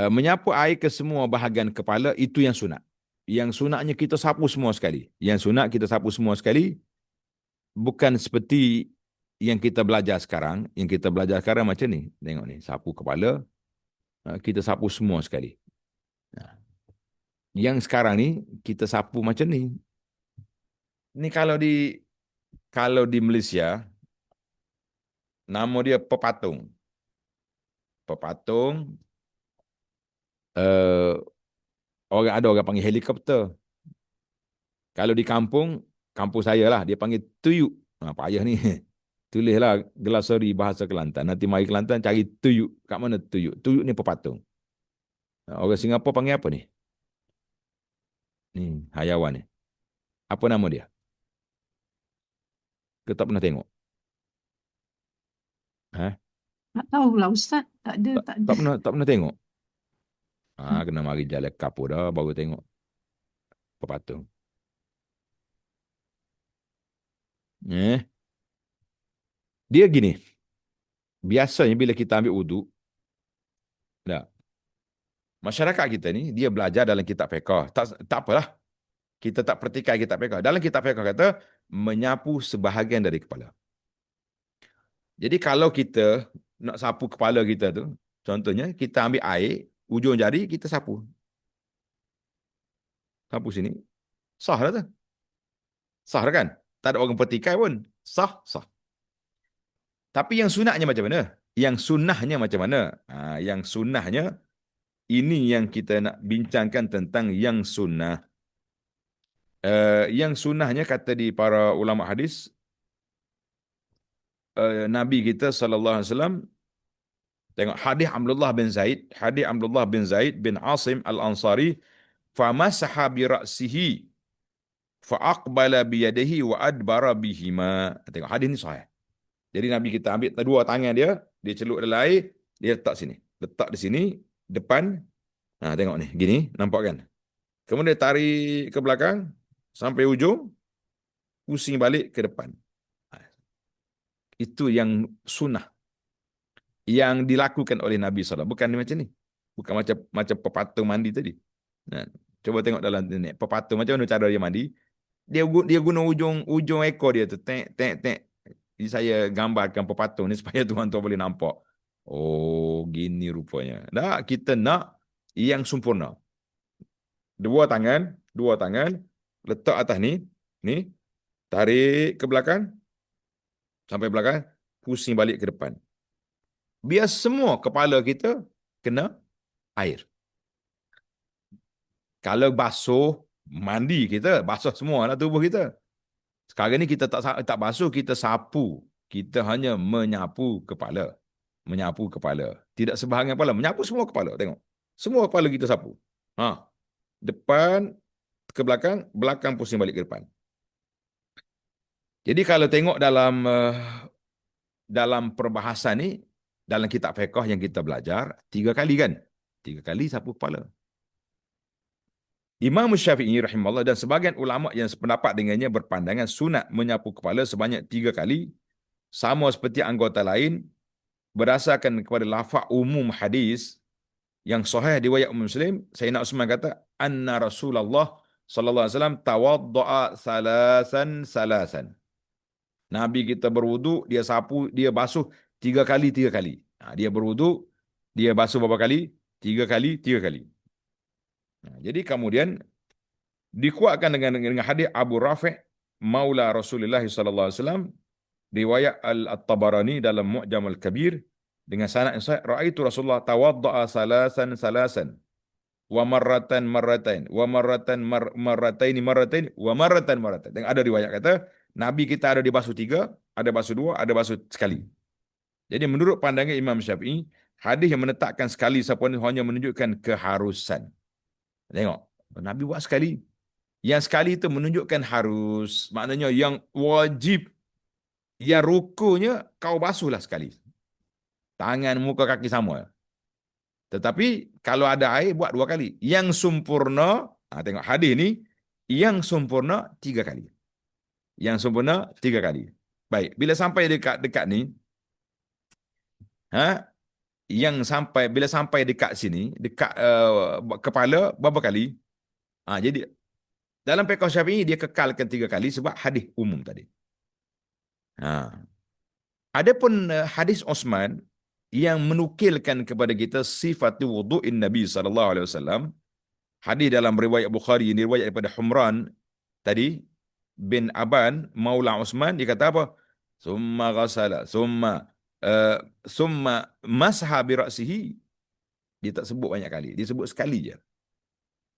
Menyapu air ke semua bahagian kepala, itu yang sunat. Yang sunatnya kita sapu semua sekali. Bukan seperti yang kita belajar sekarang, macam ni. Tengok ni, sapu kepala, kita sapu semua sekali. Yang sekarang ni kita sapu macam ni. Ni kalau di Malaysia, nama dia pepatung. Pepatung, ada orang panggil helikopter. Kalau di kampung saya lah, dia panggil tuyuk. Payah ni. Tulislah Glossary bahasa Kelantan. Nanti mari Kelantan cari tuyuk. Kat mana tuyuk? Tuyuk ni pepatung. Orang Singapura panggil apa ni? Ni, hayawan ni. Apa nama dia? Kita tak pernah tengok. Tak tahulah Ustaz. Tak ada. Tak pernah tengok. Kena mari jalan kapur dah baru tengok pepatung. Dia gini. Biasanya bila kita ambil wuduk, masyarakat kita ni dia belajar dalam kitab fiqh. Tak apalah. Kita tak pertikai kitab fiqh. Dalam kitab fiqh kata menyapu sebahagian dari kepala. Jadi kalau kita nak sapu kepala kita tu, contohnya kita ambil air, ujung jari kita sapu. Sapu sini. Sah lah tu. Sah kan? Tak ada orang petikai pun. Sah. Tapi yang sunnahnya macam mana? Yang sunnahnya, ini yang kita nak bincangkan tentang yang sunnah. Yang sunnahnya kata di para ulama hadis, Nabi kita sallallahu alaihi wasallam, tengok hadis Abdullah bin Zaid bin Asim al-Ansari, famasaha bi ra'sihi fa aqbala bi yadihi wa adbara bihima. Tengok hadis ni sahih. Jadi Nabi kita ambil dua tangan dia celup dalam air, dia letak sini. Letak di sini depan. Tengok ni, gini, nampak kan? Kemudian dia tarik ke belakang sampai ujung, pusing balik ke depan. Itu yang sunnah yang dilakukan oleh Nabi SAW. Bukan macam ni. Bukan macam pepatung mandi tadi. Coba tengok dalam ni. Pepatung macam mana cara dia mandi. Dia guna ujung ekor dia tu. Tek. Jadi saya gambarkan pepatung ni supaya tuan-tuan boleh nampak. Oh, gini rupanya. Kita nak yang sempurna. Dua tangan, letak atas ni, tarik ke belakang, sampai belakang, pusing balik ke depan. Biar semua kepala kita kena air. Kalau basuh, mandi kita, basuh semua lah tubuh kita. Sekarang ni kita tak basuh, kita sapu. Kita hanya menyapu kepala. Tidak sebahagian kepala, menyapu semua kepala. Tengok. Semua kepala kita sapu. Depan ke belakang, belakang pusing balik ke depan. Jadi kalau tengok dalam perbahasan ni, dalam kitab fiqh yang kita belajar, 3 kali kan? 3 kali sapu kepala. Imam Syafi'i rahimahullah dan sebagian ulama yang sependapat dengannya berpandangan sunat menyapu kepala sebanyak 3 kali, sama seperti anggota lain, berdasarkan kepada lafaz umum hadis yang sahih riwayat Muslim. Sayyidina Utsman kata, anna Rasulullah sallallahu alaihi wasallam tawaddaa salasan. Nabi kita berwuduk, dia sapu, dia basuh 3 kali. Dia berwuduk, dia basuh berapa kali? 3 kali. Jadi kemudian dikuatkan dengan hadis Abu Rafi' Maula Rasulullah sallallahu alaihi wasallam, riwayat At-Tabarani dalam Mu'jam Al-Kabir dengan sanad yang sahih, raaitu Rasulullah tawaddaa salasan wa marratan wa marrataini wa marratan. Dan ada riwayat kata Nabi kita ada dibasuh 3, ada basuh 2, ada basuh sekali. Jadi menurut pandangan Imam Syafi'i, hadis yang menetapkan sekali sapuan hanya menunjukkan keharusan. Tengok, Nabi buat sekali. Yang sekali itu menunjukkan harus, maknanya yang wajib, yang rukunya kau basuhlah sekali. Tangan, muka, kaki sama. Tetapi kalau ada air, buat 2 kali. Yang sempurna, tengok hadis ni, yang sempurna 3 kali. Baik, bila sampai dekat ni, bila sampai dekat sini, dekat kepala, berapa kali? Jadi dalam fiqh Syafi'i dia kekalkan 3 kali sebab hadis umum tadi. Adapun hadis Osman yang menukilkan kepada kita sifat wudu'in Nabi sallallahu alaihi wasallam, hadis dalam riwayat Bukhari ini riwayat daripada Humran tadi bin Aban Maula Osman, dia kata apa? Summa ghasala, summa masha bi ra'sihi. Dia tak sebut banyak kali, dia sebut sekali je.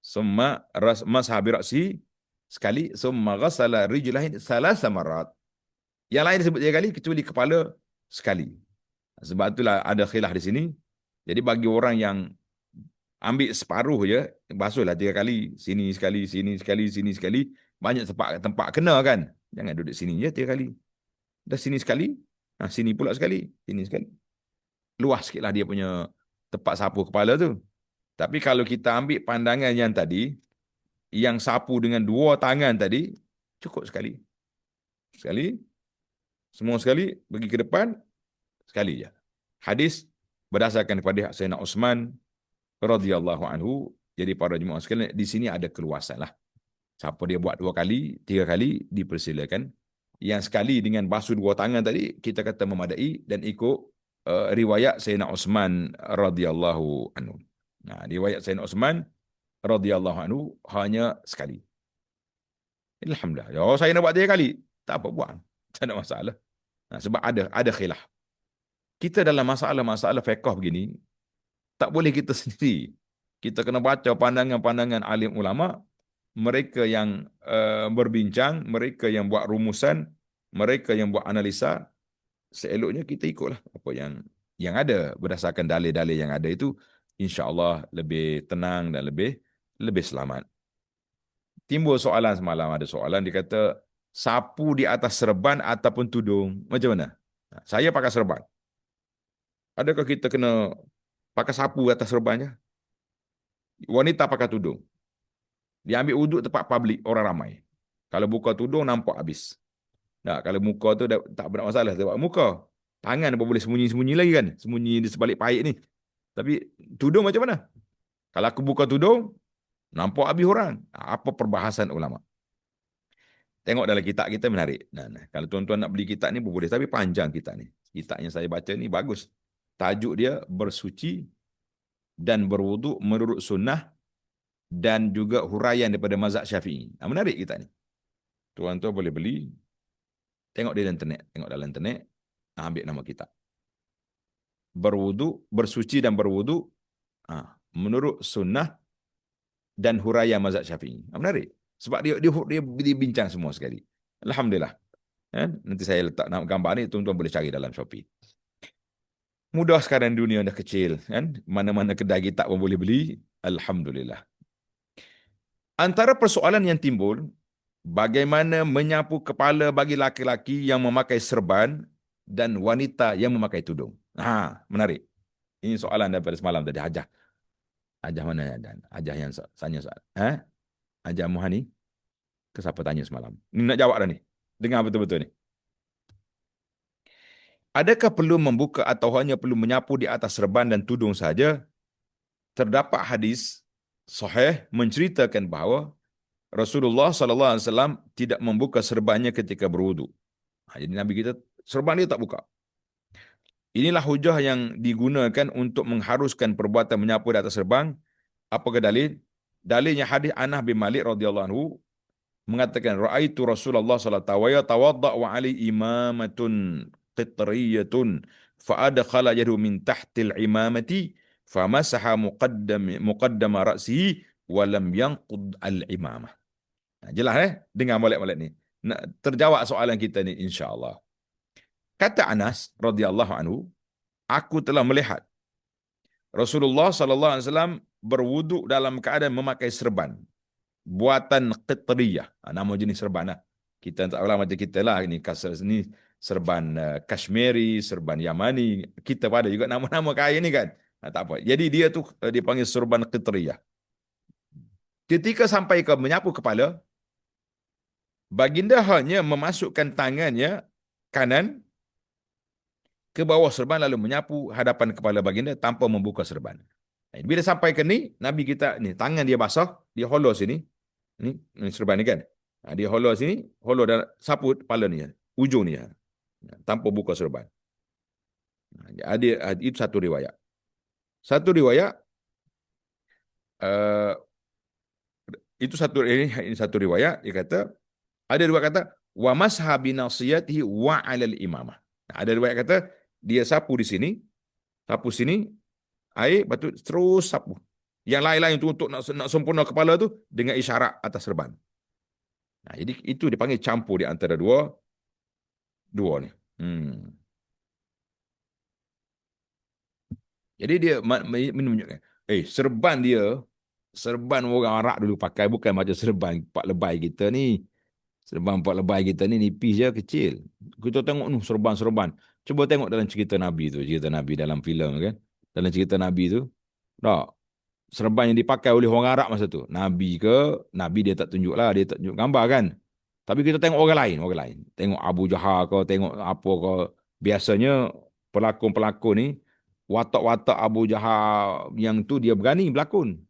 Summa masha bi ra'sihi sekali, summa ghasala rijlahin thalatha marat. Yang lain disebut 3 kali kecuali kepala sekali. Sebab itulah ada khilaf di sini. Jadi bagi orang yang ambil separuh je, basuhlah 3 kali, sini sekali, sini sekali, sini sekali, banyak tempat kena kan. Jangan duduk sini je 3 kali. Dah sini sekali, sini pula sekali, sini sekali. Luas sikitlah dia punya tempat sapu kepala tu. Tapi kalau kita ambil pandangan yang tadi, yang sapu dengan 2 tangan tadi, cukup sekali. Sekali, semua sekali, pergi ke depan, sekali je. Hadis berdasarkan kepada Sayyidina Utsman radhiyallahu anhu. Jadi para jemaah sekalian, di sini ada keluasan lah. Siapa dia buat 2 kali, 3 kali, dipersilakan. Yang sekali dengan basuh 2 tangan tadi, kita kata memadai dan ikut riwayat Sayyidina Utsman radhiyallahu anhu. Nah, riwayat Sayyidina Utsman radhiyallahu anhu hanya sekali. Alhamdulillah. Oh, saya nak buat 3 kali. Tak apa, buat. Tak ada masalah. Sebab ada khilaf. Kita dalam masalah-masalah fiqh begini, tak boleh kita sendiri. Kita kena baca pandangan-pandangan alim ulama, mereka yang berbincang, mereka yang buat rumusan, mereka yang buat analisa. Seeloknya kita ikutlah apa yang ada berdasarkan dalil-dalil yang ada itu, insya-Allah lebih tenang dan lebih selamat. Timbul soalan semalam, ada soalan dia kata sapu di atas serban ataupun tudung, macam mana? Saya pakai serban. Adakah kita kena pakai sapu atas serbannya? Wanita pakai tudung. Dia ambil wuduk tempat publik, orang ramai. Kalau buka tudung, nampak habis. Nah, kalau muka tu tak benar masalah. Sebab muka, tangan boleh sembunyi-sembunyi lagi kan? Sembunyi di sebalik paik ni. Tapi tudung macam mana? Kalau aku buka tudung, nampak habis orang. Apa perbahasan ulama? Tengok dalam kitab kita menarik. Nah. Kalau tuan-tuan nak beli kitab ni boleh. Tapi panjang kitab ni. Kitab yang saya baca ni bagus. Tajuk dia bersuci dan berwuduk menurut sunnah dan juga huraian daripada mazhab Syafi'i. Menarik kitab ni. Tuan-tuan boleh beli. Tengok di internet. Tengok dalam internet. Ambil nama kitab. Berwuduk, bersuci dan berwuduk menurut sunnah dan huraian mazhab Syafi'i. Menarik. Sebab dia bincang semua sekali. Alhamdulillah. Nanti saya letak nama gambar ni, tuan-tuan boleh cari dalam Shopee. Mudah sekarang dunia dah kecil, kan? Mana-mana kedai kitab pun boleh beli. Alhamdulillah. Antara persoalan yang timbul, bagaimana menyapu kepala bagi laki-laki yang memakai serban dan wanita yang memakai tudung. Menarik. Ini soalan daripada semalam tadi. Hajah mana? Hajah yang tanya soal. Hajah Muhani? Ke siapa tanya semalam? Ni nak jawab dah ni. Dengar betul-betul ni. Adakah perlu membuka atau hanya perlu menyapu di atas serban dan tudung saja? Terdapat hadis sahih menceritakan bahawa Rasulullah SAW tidak membuka serbannya ketika berwuduk. Jadi Nabi kita, serban dia tak buka. Inilah hujah yang digunakan untuk mengharuskan perbuatan menyapu di atas serban. Apakah dalil? Dalilnya hadis Anas bin Malik radhiyallahu anhu mengatakan raaitu Rasulullah sallallahu alaihi wasallam tawadda wa ali imamatun qitriyatun fa adkhala yadahu min tahtil imamati famasaha muqaddama ra'sihi wa lam yanqud al-imamah. Jelas dengar molek-molek ni. Terjawab soalan kita ni insya-Allah. Kata Anas radhiyallahu anhu, aku telah melihat Rasulullah sallallahu alaihi wasallam berwuduk dalam keadaan memakai serban buatan qitriyah. Nama jenis serban lah. Kita tak tahu macam kita lah ini serban Kashmiri, serban Yamani. Kita pada juga nama-nama kain ni kan. Tak apa. Jadi dia tu dipanggil serban qitriyah. Ketika sampai ke menyapu kepala, baginda hanya memasukkan tangannya kanan ke bawah serban lalu menyapu hadapan kepala baginda tanpa membuka serban. Bila sampai ke ni, Nabi kita ni tangan dia basah, dia holor sini. Ni serban ni kan. Dia holor sini, holor dan sapu kepala ni, ujung ni tanpa buka serban. Itu satu riwayat. Satu riwayat uh, itu ini satu riwayat dia kata ada riwayat kata wa mashabi nasiyatihi wa 'alal imamah. Ada riwayat kata dia sapu di sini, sapu sini air batu terus sapu. Yang lain-lain tu untuk nak sempurna kepala tu dengan isyarat atas serban. Jadi itu dipanggil campur di antara dua ni. Jadi dia menunjukkan, serban orang Arab dulu pakai bukan macam serban pak lebay kita ni. Serban pak lebay kita ni nipis je, kecil. Kita tengok serban-serban. Cuba tengok dalam cerita Nabi tu, cerita Nabi dalam filem kan. Dalam cerita Nabi tu, tak serban yang dipakai oleh orang Arab masa tu. Nabi dia tak tunjuk lah, dia tak tunjuk gambar kan. Tapi kita tengok orang lain. Tengok Abu Jahal ke, tengok apa ke. Biasanya pelakon-pelakon ni, watak-watak Abu Jahal yang tu dia berani berlakon.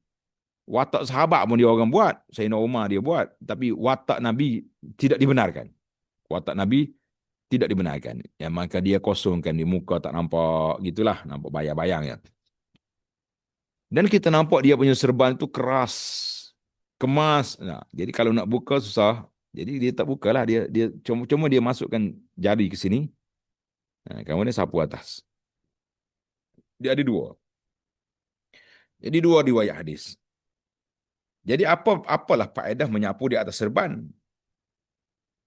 Watak sahabat pun dia orang buat. Sayyidina Umar dia buat. Tapi watak Nabi tidak dibenarkan. Watak Nabi tidak dibenarkan. Ya, maka dia kosongkan di muka tak nampak gitulah. Nampak bayang-bayang ya. Dan kita nampak dia punya serban tu keras. Kemas. Nah, jadi kalau nak buka susah. Jadi dia tak bukalah. Dia cuma dia masukkan jari ke sini. Nah, kemudian sapu atas. Dia ada dua. Jadi dua riwayat hadis. Jadi apalah faedah menyapu di atas serban?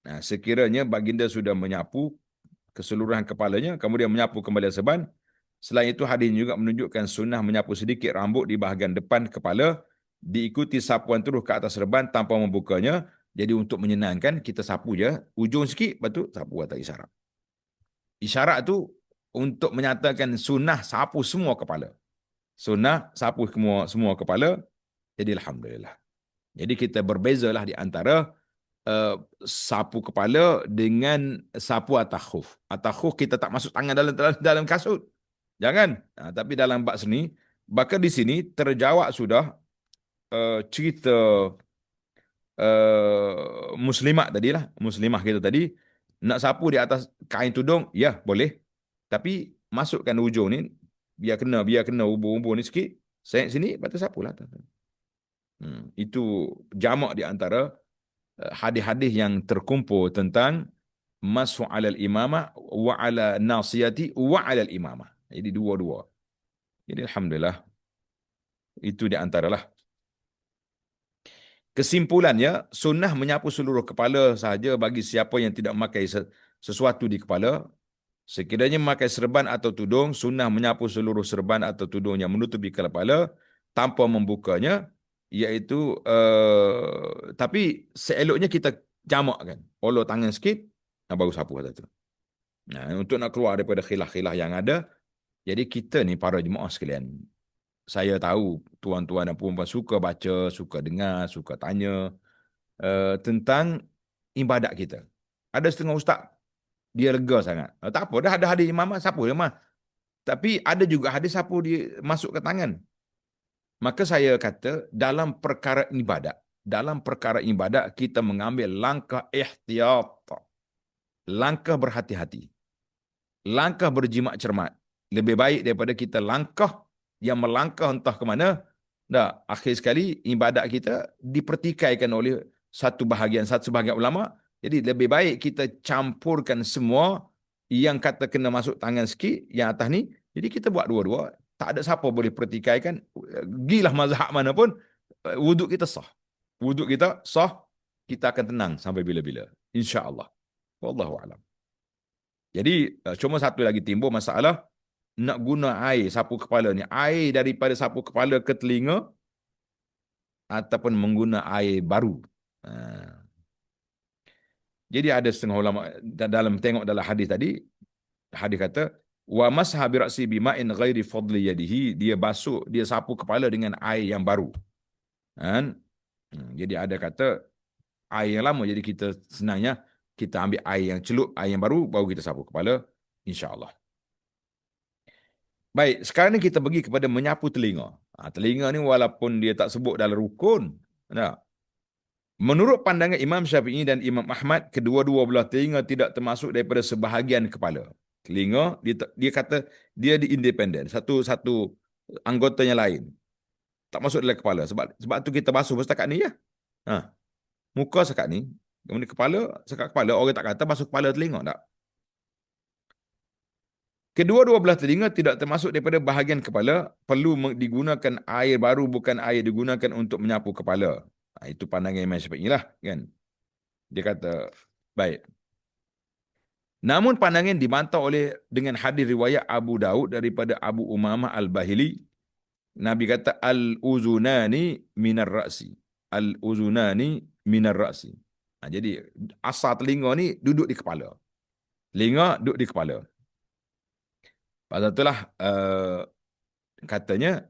Nah, sekiranya baginda sudah menyapu keseluruhan kepalanya, kemudian menyapu kembali serban. Selain itu, hadis juga menunjukkan sunnah menyapu sedikit rambut di bahagian depan kepala, diikuti sapuan terus ke atas serban tanpa membukanya. Jadi untuk menyenangkan, kita sapu je ujung sikit, lepas tu sapu atas isyarat. Isyarat tu untuk menyatakan sunnah sapu semua kepala. Sunnah sapu semua kepala. Jadi Alhamdulillah. Jadi kita berbezalah di antara sapu kepala dengan sapu atas khuf. Atas khuf kita tak masuk tangan dalam kasut. Jangan. Tapi dalam bab seni, bahkan di sini terjawab sudah cerita muslimat tadilah. Muslimah kita tadi. Nak sapu di atas kain tudung, ya boleh. Tapi masukkan ujung ni, biar kena ubur-ubur ni sikit. Sini, lepas tu sapulah. Itu jamak di antara hadis-hadis yang terkumpul tentang mashu alal imamah wa ala nasiyati wa alal imamah. Jadi dua-dua. Jadi Alhamdulillah. Itu di antaralah. Kesimpulannya, sunnah menyapu seluruh kepala sahaja bagi siapa yang tidak memakai sesuatu di kepala. Sekiranya memakai serban atau tudung, sunnah menyapu seluruh serban atau tudung yang menutupi kepala tanpa membukanya. Iaitu tapi seeloknya kita jamakkan, olok tangan sikit baru sapu kata tu. Nah, untuk nak keluar daripada khilaf-khilaf yang ada. Jadi kita ni para jemaah sekalian, saya tahu tuan-tuan dan puan-puan suka baca, suka dengar, suka tanya tentang ibadat kita. Ada setengah ustaz dia lega sangat, tak apa dah, ada hadis imam sapu je mah. Tapi ada juga hadis sapu dia masuk ke tangan. Maka saya kata dalam perkara ibadat kita mengambil langkah ihtiyat, langkah berhati-hati, langkah berjimat cermat. Lebih baik daripada kita langkah yang melangkah entah ke mana. Dah akhir sekali ibadat kita dipertikaikan oleh satu sebahagian ulama. Jadi lebih baik kita campurkan semua yang kata kena masuk tangan sikit, yang atas ni. Jadi kita buat dua-dua. Tak ada siapa boleh pertikaikan. Gilah mazhab mana pun, wuduk kita sah. Wuduk kita sah, kita akan tenang sampai bila-bila. InsyaAllah. Wallahu'alam. Jadi, cuma satu lagi timbul masalah, nak guna air sapu kepala ni. Air daripada sapu kepala ke telinga, ataupun mengguna air baru. Jadi ada setengah ulama, tengok dalam hadis tadi, hadis kata, wa masha bi ra'si bima'in ghairi fadli yadihi, dia sapu kepala dengan air yang baru. Kan? Jadi ada kata air yang lama, jadi kita senangnya kita ambil air yang celup, air yang baru, baru kita sapu kepala, insya-Allah. Baik, sekarang ni kita pergi kepada menyapu telinga. Telinga ni walaupun dia tak sebut dalam rukun, menurut pandangan Imam Syafi'i dan Imam Ahmad, kedua-dua belah telinga tidak termasuk daripada sebahagian kepala. Telinga, dia kata dia di independen. Satu anggotanya lain. Tak masuk dalam kepala. Sebab tu kita basuh setakat ni ya. Ha. Muka setakat ni. Kemudian setakat kepala. Orang tak kata basuh kepala telinga. Tak. Kedua-dua belah telinga tidak termasuk daripada bahagian kepala. Perlu digunakan air baru, bukan air digunakan untuk menyapu kepala. Itu pandangan Imam Syafi'i lah. Kan? Dia kata, baik. Namun pandangan dibantah dengan hadis riwayat Abu Daud daripada Abu Umamah Al-Bahili. Nabi kata, al-uzunani minar ra'si. Al-uzunani minar ra'si. Jadi, asal telinga ni duduk di kepala. Telinga duduk di kepala. Pasal itulah katanya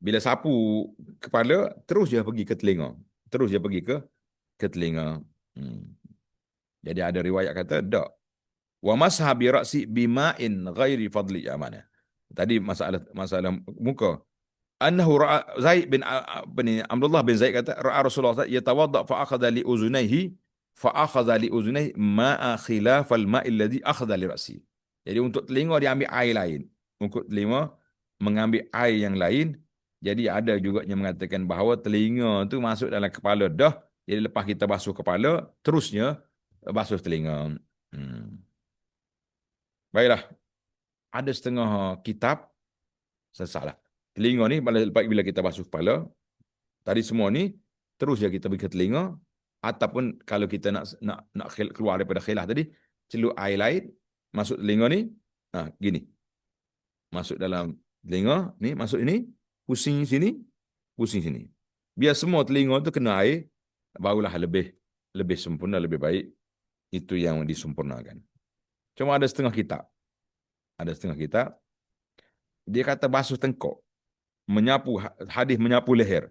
bila sapu kepala terus dia pergi ke telinga. Terus dia pergi ke telinga. Jadi ada riwayat kata tak. Wa masha bi ra'si bima'in ghairi fadli amanah. Tadi masalah muka. Annahu ra'a Zaid bin Abdullah bin Zaid kata ra'a Rasulullah yatawadda fa akhadha li uzunayhi ma'a khilafal ma'i alladhi akhadha li ra'si. Jadi untuk telinga dia ambil air lain. Untuk telinga mengambil air yang lain. Jadi ada juga yang mengatakan bahawa telinga tu masuk dalam kepala dah. Jadi lepas kita basuh kepala, terusnya basuh telinga. Baiklah. Ada setengah kitab salah. Telinga ni bila kita basuh kepala, tadi semua ni terus je kita pergi ke telinga, ataupun kalau kita nak keluar daripada khilaf tadi, celup air lain masuk telinga ni, gini. Masuk dalam telinga ni, masuk ini, pusing sini. Biar semua telinga tu kena air, barulah lebih sempurna, lebih baik. Itu yang disempurnakan. Cuma ada setengah kitab. Dia kata basuh tengkok. Hadis menyapu leher.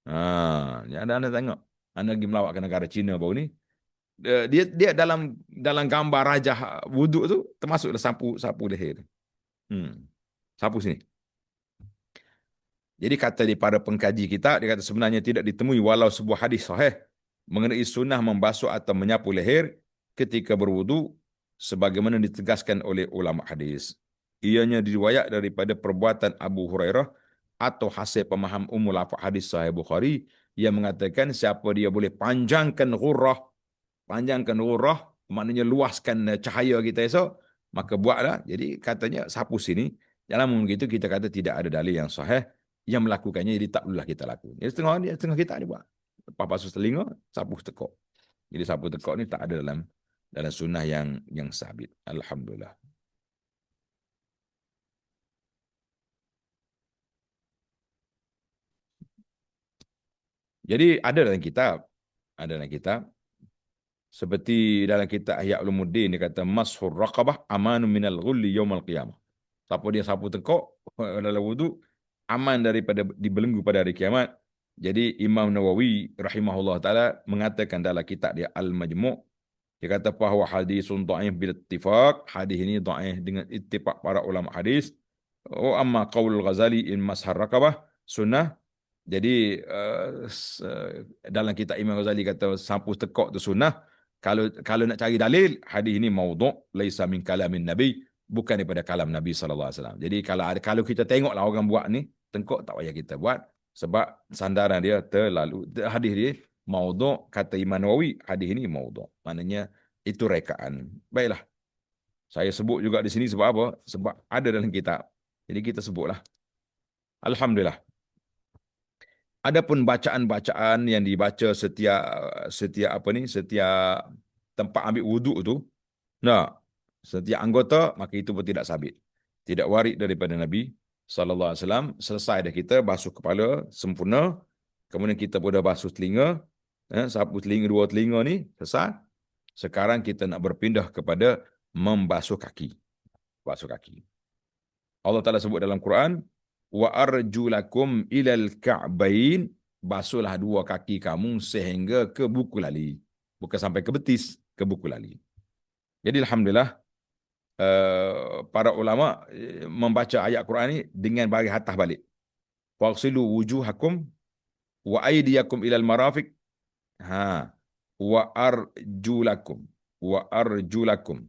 Anda tengok. Anda pergi melawat ke negara Cina baru ni. Dia dalam gambar rajah wuduk tu termasuklah sapu leher. Sapu sini. Jadi kata di para pengkaji kita, dia kata sebenarnya tidak ditemui walau sebuah hadis sahih mengenai sunnah membasuh atau menyapu leher ketika berwudu sebagaimana ditegaskan oleh ulama hadis. Ianya diriwayat daripada perbuatan Abu Hurairah atau hasil pemaham umum lafaz hadis sahih Bukhari yang mengatakan siapa dia boleh panjangkan ghurrah, maknanya luaskan cahaya kita esok, maka buatlah. Jadi katanya sapu sini. Dalam begitu kita kata tidak ada dalil yang sahih yang melakukannya, jadi tak perlulah kita lakukan. Jadi setengah kita ni buat. Lepas basuh telinga, sapu tekok. Jadi sapu tekok ni tak ada dalam sunnah yang sabit. Alhamdulillah. Jadi ada dalam kitab. Seperti dalam kitab Ihya Ulumuddin dia kata mashur raqabah amanu minal ghulli yaumal qiyamah. Siapa dia sapu tekok dalam wudu, aman daripada dibelenggu pada hari kiamat. Jadi Imam Nawawi rahimahullah taala mengatakan dalam kitab dia Al-Majmu', dia kata bahwa hadisun dhaif bil ittifaq, hadis ini dhaif dengan ittifaq para ulama hadis. Wa amma qaul Ghazali in mashar raqabah sunnah. Jadi dalam kitab Imam Ghazali kata sapu tekok tu sunnah. Kalau nak cari dalil, hadis ini maudhu' laisa min kalamin nabi, bukan daripada kalam Nabi sallallahu alaihi wasallam. Jadi kalau kita tengoklah orang buat ni, tengkok tak payah kita buat sebab sandaran dia terlalu hadis dia maudhu', kata Imam Nawawi, hadis ini maudhu'. Maknanya itu rekaan. Baiklah. Saya sebut juga di sini sebab apa? Sebab ada dalam kitab. Jadi kita sebutlah. Alhamdulillah. Adapun bacaan-bacaan yang dibaca setiap tempat ambil wuduk tu, setiap anggota, maka itu pun tidak sabit. Tidak warid daripada Nabi sallallahu alaihi wasallam. Selesai dah kita basuh kepala sempurna, kemudian kita pun dah basuh telinga, sapu telinga, dua telinga ni selesai. Sekarang kita nak berpindah kepada membasuh kaki. Basuh kaki. Allah Taala sebut dalam Quran, wa arjulakum ilal ka'bain, basuhlah dua kaki kamu sehingga ke buku lali. Bukan sampai ke betis, ke buku lali. Jadi alhamdulillah para ulama membaca ayat Quran ni dengan bagi hatah balik. Waqsilu wujuhakum wa aydiyakum ilal marafiq. Wa arjulakum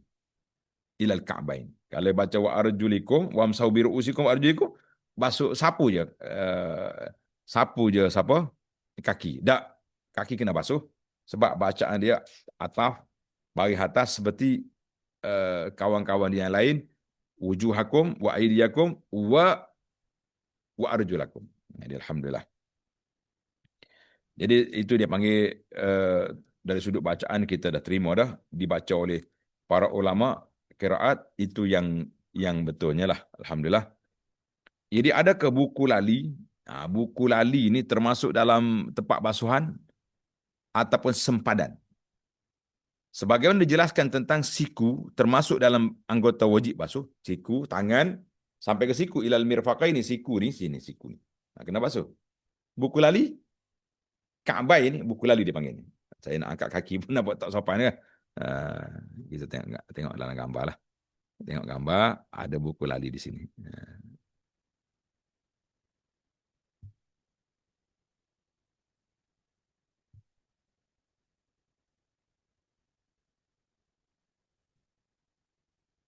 ilal ka'bain. Kalau baca wa arjulikum wamsahu bi ru'usikum wa arjulikum, basuh sapu je. Sapu je siapa? Kaki. Tak, kaki kena basuh sebab bacaan dia ataf baris atas seperti kawan-kawan dia yang lain, wujuhakum wa aydiyakum wa arjulakum. Jadi alhamdulillah. Jadi itu dia panggil dari sudut bacaan kita dah terima dah, dibaca oleh para ulama qiraat, itu yang betulnya lah, alhamdulillah. Jadi ada ke buku lali? Buku lali ni termasuk dalam tempat basuhan ataupun sempadan. Sebagaimana dijelaskan tentang siku termasuk dalam anggota wajib basuh, siku, tangan sampai ke siku ilal mirfaqaini, siku ni sini siku ni. Kena basuh. Buku lali Ka'bai ni buku lali dia panggil ni. Saya nak angkat kaki pun nak buat tak sopan kan. Kita tengok dalam gambar lah. Tengok gambar, ada buku lali di sini.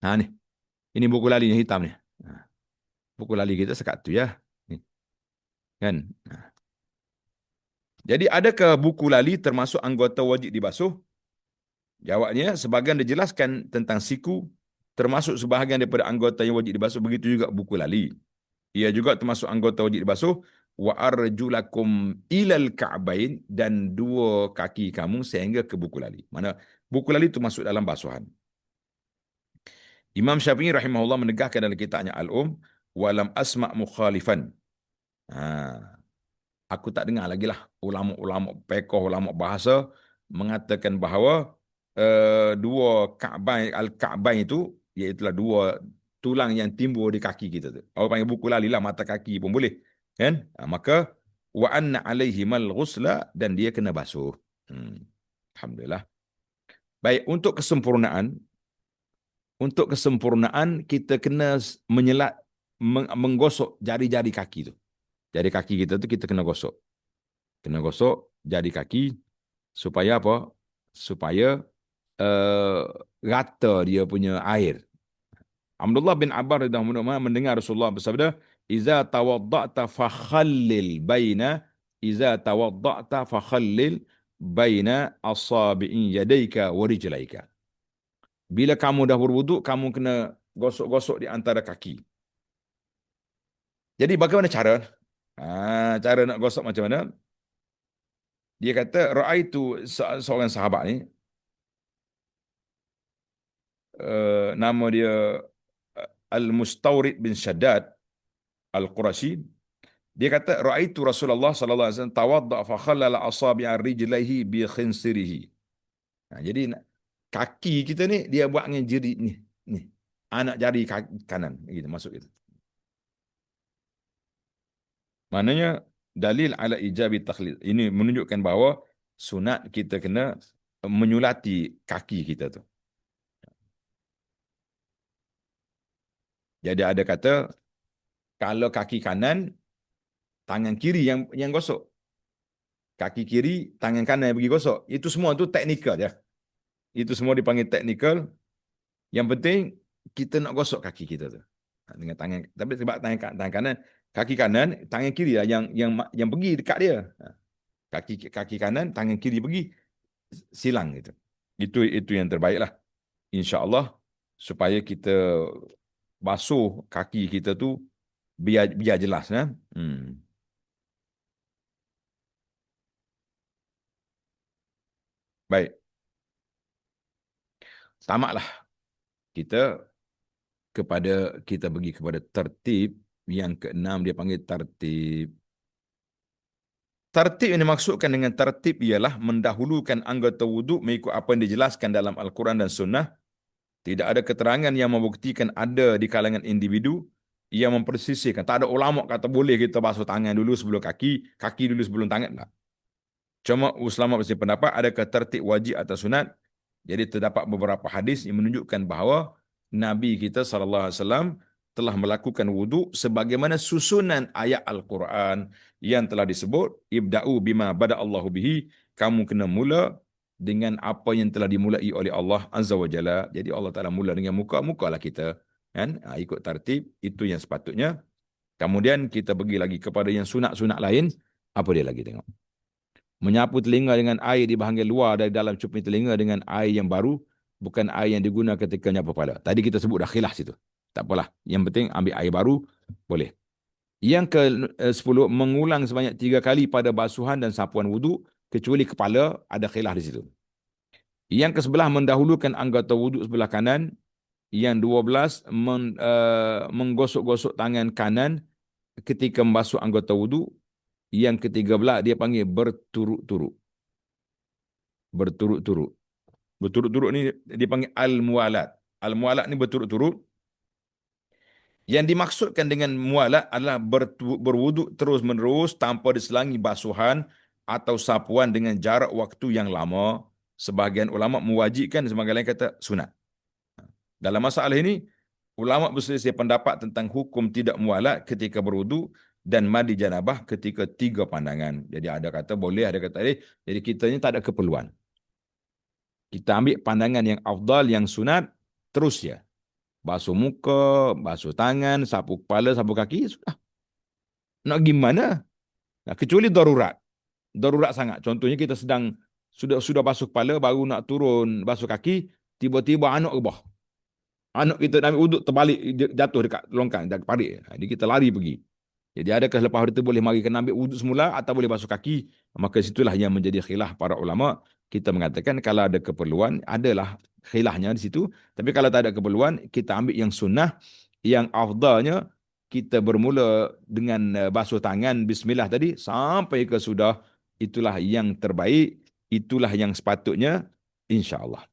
Ni. Ini buku lali yang hitam ni. Buku lali kita sekat tu ya. Ni. Kan? Jadi adakah buku lali termasuk anggota wajib dibasuh? Jawabnya, sebahagian dijelaskan tentang siku termasuk sebahagian daripada anggota yang wajib dibasuh, begitu juga buku lali. Ia juga termasuk anggota wajib dibasuh. Wa arjulakum ilal ka'bain, dan dua kaki kamu sehingga ke buku lali. Mana buku lali itu masuk dalam basuhan. Imam Syafi'i rahimahullah menegahkan dalam kitabnya Al-Um, walam asma' mukhalifan. Aku tak dengar lagi lah ulama-ulama fiqh, ulama bahasa mengatakan bahawa dua Ka'bain, Al-Ka'bain itu iaitulah dua tulang yang timbul di kaki kita tu. Orang panggil buku lali lah, mata kaki pun boleh. Kan? Maka wa anna alaihimal ghusla, dan dia kena basuh. Alhamdulillah. Baik, untuk kesempurnaan kita kena menggosok jari-jari kaki tu. Jari kaki kita tu kita kena gosok. Kena gosok jari kaki supaya apa? Supaya rata dia punya air. Abdullah bin Abbas radhiyallahu anhu mendengar Rasulullah bersabda, "Iza tawadda'ta fakhallil baina asabi'i yadayka wa rijlaika." Bila kamu dah berwuduk, kamu kena gosok-gosok di antara kaki. Jadi bagaimana cara? Cara nak gosok macam mana? Dia kata, ra'aitu seorang sahabat ni, nama dia Al-Mustawrid bin Shaddad Al-Qurashi. Dia kata, ra'aitu Rasulullah sallallahu alaihi wasallam tawadda fa khallala asabi'a rijlaihi bi khinsirihi. Jadi kaki kita ni dia buat dengan jari ni. Anak jari kanan gitu, masuk gitu. Maknanya dalil ala ijabi takhlil. Ini menunjukkan bahawa sunat kita kena menyulati kaki kita tu. Jadi ada kata, kalau kaki kanan, tangan kiri yang gosok. Kaki kiri, tangan kanan yang pergi gosok. Itu semua tu teknikal ya. Itu semua dipanggil teknikal. Yang penting kita nak gosok kaki kita tu dengan tangan. Tapi sebab tangan kanan, kaki kanan, tangan kiri lah yang pergi dekat dia. Kaki kanan, tangan kiri pergi, silang gitu. Itu yang terbaiklah. InsyaAllah supaya kita basuh kaki kita tu biar jelas. Baik. Tamatlah kita pergi kepada tertib yang keenam, dia panggil tertib. Tertib yang dimaksudkan dengan tertib ialah mendahulukan anggota wuduk mengikut apa yang dijelaskan dalam Al-Quran dan Sunnah. Tidak ada keterangan yang membuktikan ada di kalangan individu yang mempersisihkan. Tak ada ulama kata boleh kita basuh tangan dulu sebelum kaki, kaki dulu sebelum tangan. Tak. Cuma ulama bersih pendapat adakah tertib wajib atau sunat. Jadi terdapat beberapa hadis yang menunjukkan bahawa Nabi kita SAW telah melakukan wuduk sebagaimana susunan ayat Al-Quran yang telah disebut, ibda'u bima bada'allahu bihi, kamu kena mula dengan apa yang telah dimulai oleh Allah Azza wa Jalla. Jadi Allah Ta'ala mula dengan muka-mukalah kita. Kan? Ikut tartib, itu yang sepatutnya. Kemudian kita pergi lagi kepada yang sunat-sunat lain. Apa dia lagi tengok? Menyapu telinga dengan air di bahagian luar dari dalam cuping telinga dengan air yang baru, bukan air yang digunakan ketika nyapu kepala. Tadi kita sebut dah khilaf situ. Tak apalah. Yang penting ambil air baru, boleh. Yang ke-10, mengulang sebanyak 3 kali pada basuhan dan sapuan wudu, kecuali kepala, ada khilaf di situ. Yang ke-11, mendahulukan anggota wudu sebelah kanan. Yang 12, menggosok-gosok tangan kanan ketika membasuh anggota wudu. Yang ke-13, dia panggil berturut-turut. Berturut-turut. Berturut-turut ni dipanggil al-mualat. Al-mualat ni berturut-turut. Yang dimaksudkan dengan mualat adalah berwuduk terus-menerus tanpa diselangi basuhan atau sapuan dengan jarak waktu yang lama. Sebahagian ulama mewajibkan, sebahagian lain kata sunat. Dalam masalah ini, ulama berselisih pendapat tentang hukum tidak mualat ketika berwuduk dan mandi janabah ketika 3 pandangan. Jadi ada kata boleh, ada kata boleh. Jadi kita ni tak ada keperluan. Kita ambil pandangan yang afdal, yang sunat, terus ya. Basuh muka, basuh tangan, sapu kepala, sapu kaki, sudah. Nak gimana? Nah, kecuali darurat. Darurat sangat. Contohnya kita sudah basuh kepala, baru nak turun basuh kaki, tiba-tiba anak rebah. Anak kita nak ambil uduk, terbalik, jatuh dekat longkang, dekat parit. Jadi kita lari pergi. Jadi adakah selepas itu boleh mari kena ambil wuduk semula atau boleh basuh kaki? Maka situlah yang menjadi khilaf para ulama. Kita mengatakan kalau ada keperluan, adalah khilafnya di situ. Tapi kalau tak ada keperluan, kita ambil yang sunnah, yang afdalnya, kita bermula dengan basuh tangan, bismillah tadi, sampai ke sudah, itulah yang terbaik, itulah yang sepatutnya, insya-Allah.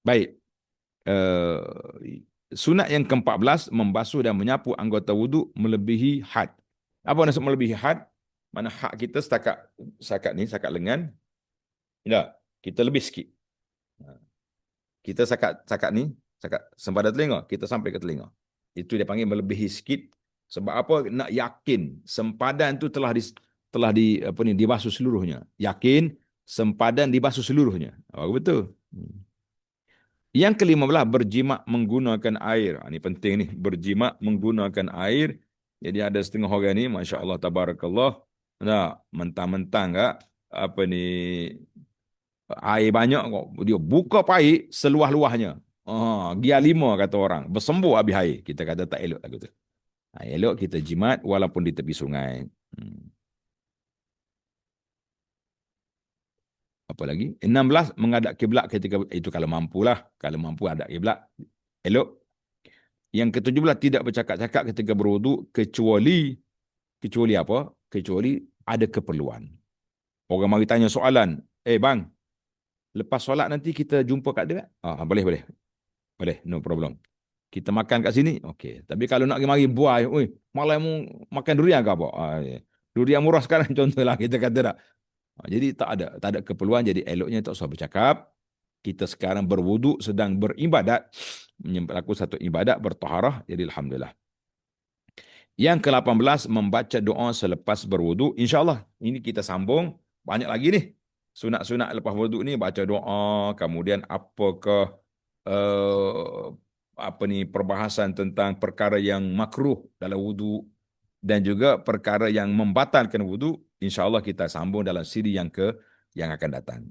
Baik. Sunat yang ke-14, membasuh dan menyapu anggota wuduk melebihi had. Apa maksud melebihi had? Mana had kita setakat lengan. Ya, kita lebih sikit. Kita setakat ni, setakat sempadan telinga, kita sampai ke telinga. Itu dia panggil melebihi sikit. Sebab apa? Nak yakin sempadan tu telah dibasuh seluruhnya. Yakin sempadan dibasuh seluruhnya. Oh, betul. Yang ke-15, berjimat menggunakan air. Ini penting ni, berjimat menggunakan air. Jadi ada setengah orang ni, Masya Allah, Tabarakallah, nah, mentang-mentang air banyak kok. Dia buka paip seluah-luahnya. Gia 5 kata orang. Bersembur habis air. Kita kata tak elok lagu tu. Elok kita jimat walaupun di tepi sungai. Apa lagi? 16, menghadap kiblat ketika itu kalau mampulah. Kalau mampu hadap kiblat, elok. Yang ke-17, tidak bercakap-cakap ketika berwuduk kecuali apa? Kecuali ada keperluan. Orang mari tanya soalan, bang, lepas solat nanti kita jumpa kat dia? Boleh. Boleh, no problem. Kita makan kat sini? Okey. Tapi kalau nak mari buah, malam makan durian ke apa? Durian murah sekarang contohlah, kita kata tak. Jadi tak ada keperluan, jadi eloknya tak usah bercakap. Kita sekarang berwuduk, sedang beribadat, melakukan satu ibadat, bertaharah, jadi alhamdulillah. Yang ke-18, membaca doa selepas berwuduk. InsyaAllah, ini kita sambung. Banyak lagi ni. Sunat-sunat lepas wuduk ni, baca doa, kemudian apakah perbahasan tentang perkara yang makruh dalam wuduk, dan juga perkara yang membatalkan wuduk. InsyaAllah kita sambung dalam siri yang akan datang.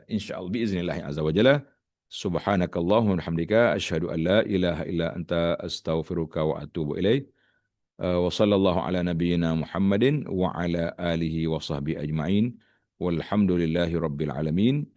InsyaAllah biiznillah azza wa jalla. Subhanakallahumma wa bihamdika asyhadu an la ilaha illa anta astaghfiruka wa atubu ilaik. Wa sallallahu ala nabiyyina Muhammadin wa ala alihi wa sahbihi ajma'in. Walhamdulillahi rabbil alamin.